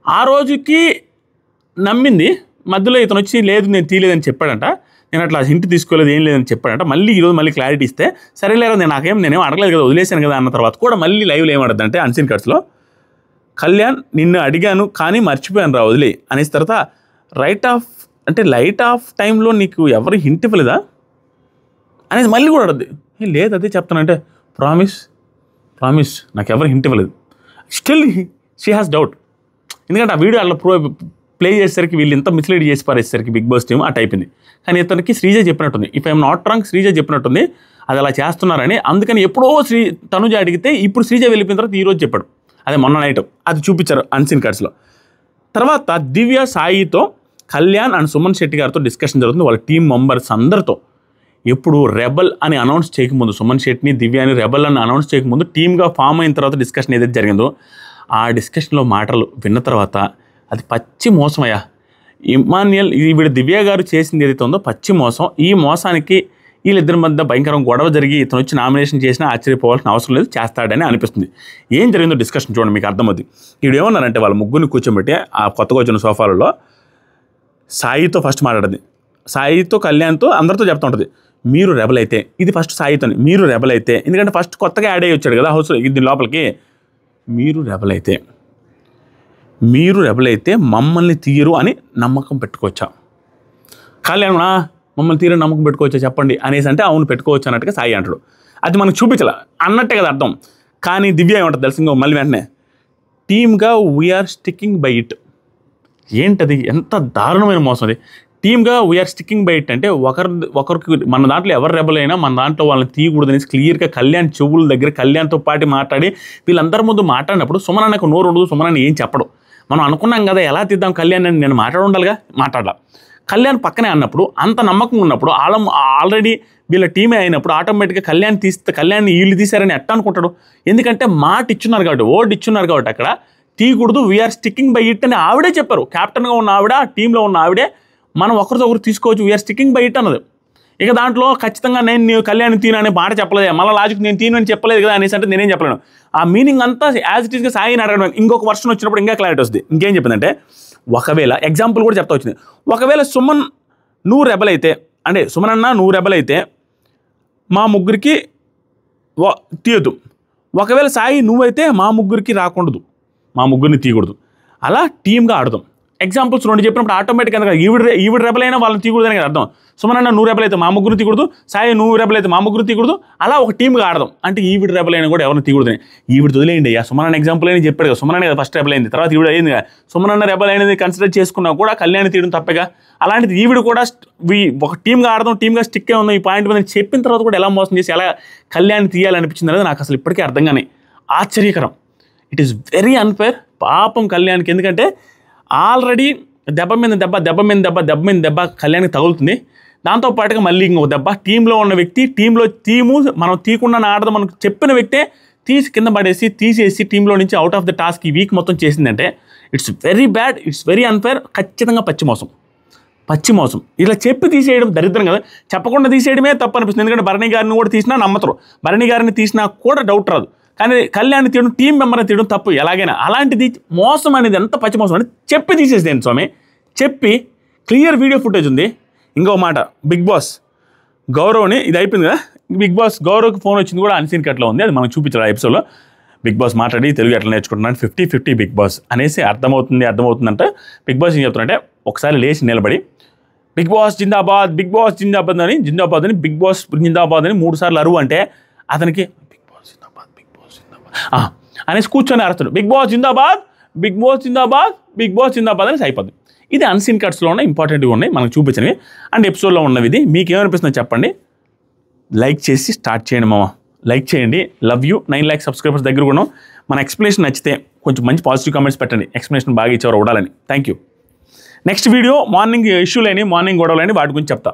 [SPEAKER 1] ఆ రోజుకి నమ్మింది మధ్యలో ఇతను వచ్చి లేదు నేను తీయలేదని చెప్పాడంట నేను అట్లా హింట్ తీసుకోలేదు ఏం లేదని చెప్పాడంట మళ్ళీ ఈరోజు మళ్ళీ క్లారిటీ ఇస్తే సరేలేరా నేనేం అడగలేదు కదా వదిలేశాను కదా అన్న తర్వాత కూడా మళ్ళీ లైవ్లో ఏమడద్దంటే అన్సీన్ కట్స్లో కళ్యాణ్ నిన్ను అడిగాను కానీ మర్చిపోయాను రా వదిలే అనేసి తర్వాత లైట్ ఆఫ్ టైంలో నీకు ఎవరు హింట్ ఇవ్వలేదా అనేది మళ్ళీ కూడా అడద్ది లేదు అదే చెప్తానంటే ప్రామిస్ నాకు ఎవరు హింట్ ఇవ్వలేదు స్టిల్ షీ హ్యాస్ డౌట్ ఎందుకంటే ఆ వీడియో అలా ప్లే చేసేసరికి వీళ్ళు ఎంత మిస్లీడ్ చేసి పారేసరికి బిగ్ బాస్ టీమ్ అట్ అయిపోయింది కానీ ఇతనికి శ్రీజ చెప్పినట్టుంది if I'm not wrong Sreeja చెప్పినట్టుంది అది అలా చేస్తున్నారని అందుకని ఎప్పుడో తనుజ అడిగితే ఇప్పుడు శ్రీజ వెళ్ళిపోయిన తర్వాత ఈరోజు చెప్పాడు అదే మొన్న నైట్ అది చూపించారు అన్సీన్ కట్స్లో తర్వాత దివ్య సాయితో కళ్యాణ్ అండ్ సుమన్ శెట్టి గారితో డిస్కషన్ జరుగుతుంది వాళ్ళ టీం మెంబర్స్ అందరితో ఎప్పుడు రెబల్ అని అనౌన్స్ చేయకముందు సుమన్ శెట్టిని దివ్యాని రెబల్ అని అనౌన్స్ చేయకముందు టీమ్గా ఫామ్ అయిన తర్వాత డిస్కషన్ ఏదైతే జరిగిందో ఆ డిస్కషన్లో మాటలు విన్న తర్వాత అది పచ్చి మోసమయ్యా ఇమాన్యుయల్ వీడు దివ్య గారు చేసింది ఏదైతే ఉందో పచ్చి మోసం ఈ మోసానికి వీళ్ళిద్దరి మధ్య భయంకరం గొడవ జరిగి ఇతను వచ్చి నామినేషన్ చేసినా ఆశ్చర్యపోవాల్సిన అవసరం లేదు చేస్తాడని అనిపిస్తుంది ఏం జరిగిందో డిస్కషన్ చూడండి మీకు అర్థమవుతుంది వీడు ఏమన్నారంటే వాళ్ళ ముగ్గురిని కూర్చోబెట్టి ఆ కొత్తగా వచ్చిన సోఫాలలో సాయితో ఫస్ట్ మాట్లాడింది సాయితో కళ్యాణ్తో అందరితో చెప్తూ ఉంటుంది మీరు రెబల్ అయితే ఇది ఫస్ట్ సాయితోని మీరు రెబల్ అయితే ఎందుకంటే ఫస్ట్ కొత్తగా యాడ్ అయ్యి వచ్చాడు కదా హౌస్ దీని లోపలికి మీరు రెబల్ అయితే మమ్మల్ని తీయరు అని నమ్మకం పెట్టుకోవచ్చా కళ్యాణ్ మమ్మల్ని తీరని నమ్మకం పెట్టుకోవచ్చా చెప్పండి అనేసి అంటే అవును పెట్టుకోవచ్చు అన్నట్టుగా సాయి అంటాడు అది మనకు చూపించాల అన్నట్టే కదా అర్థం కానీ దివ్య ఏమంటుంది తెలుసు ఇంకో మళ్ళీ వెంటనే టీమ్గా వీఆర్ స్టిక్కింగ్ బై ఇట్ ఏంటది ఎంత దారుణమైన మోసం అది టీమ్గా వీఆర్ స్టిక్కింగ్ బై ఇట్ అంటే ఒకరికి మన దాంట్లో ఎవరు రెబల్ అయినా మన దాంట్లో వాళ్ళని తీయకూడదు అనేసి క్లియర్గా కళ్యాణ్ చెవుల దగ్గర కళ్యాణ్తో పాటు మాట్లాడి వీళ్ళందరి ముందు మాట్లాడినప్పుడు సుమనన్నకు నోరు ఉండదు సుమనన్న ఏం చెప్పడు మనం అనుకున్నాం కదా ఎలా తీద్దాం కళ్యాణ్ అని నేను మాట్లాడాలిగా మాట్లాడాల కళ్యాణ్ పక్కనే అన్నప్పుడు అంత నమ్మకం ఉన్నప్పుడు ఆల్రెడీ వీళ్ళ టీమే అయినప్పుడు ఆటోమేటిక్గా కళ్యాణ్ని వీళ్ళు తీశారని ఎట్లా అనుకుంటాడు ఎందుకంటే మాట ఇచ్చున్నారు కాబట్టి ఓడ్ ఇచ్చున్నారు కాబట్టి అక్కడ తీయకూడదు వీఆర్ స్టిక్కింగ్ బై ఇట్ అని ఆవిడే చెప్పారు క్యాప్టెన్గా ఉన్న ఆవిడ టీంలో ఉన్న ఆవిడే మనం ఒకరితో ఒకరు తీసుకోవచ్చు వీఆర్ స్టిక్కింగ్ బై ఇట్ అన్నది ఇక దాంట్లో ఖచ్చితంగా నేను కళ్యాణ్ తీను అనే మాట చెప్పలేదు మళ్ళీ లాజిక్ నేను తీను అని చెప్పలేదు కదా అనేసి అంటే నేనేం చెప్పలేను ఆ మీనింగ్ అంతా యాజ్ ఇట్ ఈస్గా సాయిని అడగడం ఇంకొక వర్షన్ వచ్చినప్పుడు ఇంకా క్లారిటీ వస్తుంది ఇంకేం చెప్పిందంటే ఒకవేళ ఎగ్జాంపుల్ కూడా చెప్తా వచ్చింది ఒకవేళ సుమన్ నువ్వు రెబల్ అయితే అంటే సుమన్ అన్న నువ్వు రెబల్ అయితే మా ముగ్గురికి తీయద్దు ఒకవేళ సాయి నువ్వైతే మా ముగ్గురికి రాకూడదు మా ముగ్గురిని తీయకూడదు అలా టీమ్గా ఆడదాం ఎగ్జాంపుల్స్ 2 చెప్పినప్పుడు ఆటోమేటిక్గా ఈవిడ రెబల్ అయినా వాళ్ళని తీయకూడదని కదా అర్థం. సుమనన్న నువ్వు రెబల్ అయితే మా ముగ్గురు తీయకూడదు, సాయి నువ్వు రెబల్ అయితే మా ముగ్గురు తీయకూడదు, అలా ఒక టీమ్గా ఆడదాం. అంటే ఈవిడ రెబల్ అయినా కూడా ఎవరిని తీయకూడదని. ఈవిడ వదిలేయండి అయ్యా, సుమనన్న ఎగ్జాంపుల్ అని చెప్పాడు కదా, సుమనన్న కదా ఫస్ట్ రెబల్ అయింది, తర్వాత ఈవిడ అయింది కదా. సుమనన్న రెబల్ అయినది కన్సిడర్ చేసుకున్నా కూడా కళ్యాణ్ తీయడం తప్పగా. అలాంటిది ఈవిడ కూడా ఒక టీమ్గా ఆడదాం, టీమ్గా స్టిక్ అయి ఉందాం ఈ పాయింట్ మీద చెప్పిన తర్వాత కూడా ఎలా మోసం చేసి ఎలా కళ్యాణ్ తీయాలనిపించింది అనేది నాకు అసలు ఇప్పటికీ అర్థంగానే ఆశ్చర్యకరం. ఇట్ ఈస్ వెరీ అన్ఫేర్ పాపం కళ్యాణ్కి. ఎందుకంటే ఆల్రెడీ దెబ్బ మీద దెబ్బ కళ్యాణ్కి తగులుతుంది. దాంతోపాటుగా మళ్ళీ ఇంకొక దెబ్బ టీంలో ఉన్న వ్యక్తి, టీము మనం తీయకుండా ఆడదాం మనకు చెప్పిన వ్యక్తే తీసి కింద పడేసి తీసేసి టీంలో నుంచి అవుట్ ఆఫ్ ద టాస్క్ ఈ వీక్ మొత్తం చేసిందంటే it's very bad, it's very unfair. ఖచ్చితంగా పచ్చి మోసం. ఇలా చెప్పి తీసేయడం దరిద్రం కదా, చెప్పకుండా తీసేయడమే తప్పు అనిపిస్తుంది. ఎందుకంటే భరణి గారిని కూడా తీసినా నమ్మతారు, భరణి గారిని తీసినా కూడా డౌట్ రాదు. కానీ కళ్యాణ్ తీయడం, టీం మెంబర్ని తీయడం తప్పు ఎలాగైనా. అలాంటిది మోసం అనేది ఎంత పచ్చి మోసం అంటే చెప్పి తీసేసేయండి స్వామి. చెప్పి క్లియర్ వీడియో ఫుటేజ్ ఉంది. ఇంకో మాట, బిగ్ బాస్ గౌరవ్ని ఇది అయిపోయింది కదా, బిగ్ బాస్ గౌరవ్కి ఫోన్ వచ్చింది కూడా అన్సీన్ కట్లో ఉంది, అది మనం చూపించారు ఆ ఎపిసోడ్లో. బిగ్ బాస్ మాట్లాడి తెలుగు ఎట్లా నేర్చుకుంటున్నాను 50-50 బిగ్ బాస్ అనేసి అర్థమవుతుందంటే బిగ్ బాస్ ఏం చెప్తున్నారంటే ఒకసారి లేచి నిలబడి బిగ్ బాస్ జిందాబాద్ బిగ్ బాస్ జిందాబాద్ అని బిగ్ బాస్ జిందాబాద్ అని 3 సార్లు అరువు అంటే అతనికి బిగ్ బాస్ జిందాబాద్ అనేసి కూర్చొని అరుస్తాడు, బిగ్ బాస్ జిందాబాద్ అనేసి అయిపోద్ది. ఇది అన్సీన్ కట్స్లో ఉన్న ఇంపార్టెంట్గా ఉన్నాయి మనకు చూపించినవి అండ్ ఎపిసోడ్లో ఉన్నవి. ఇది మీకు ఏమనిపిస్తుందో చెప్పండి. లైక్ చేసి స్టార్ట్ చేయండి మామ, లైక్ చేయండి. Love you. 9 lakhs సబ్స్క్రైబర్స్ దగ్గర కూడా మన ఎక్స్ప్లెనేషన్ నచ్చితే కొంచెం మంచి పాజిటివ్ కామెంట్స్ పెట్టండి, ఎక్స్ప్లెనేషన్ బాగా ఇచ్చేవారు ఉండాలని. Thank you. Next video morning ఇష్యూలని, మార్నింగ్ గొడవలని వాటి గురించి చెప్తా.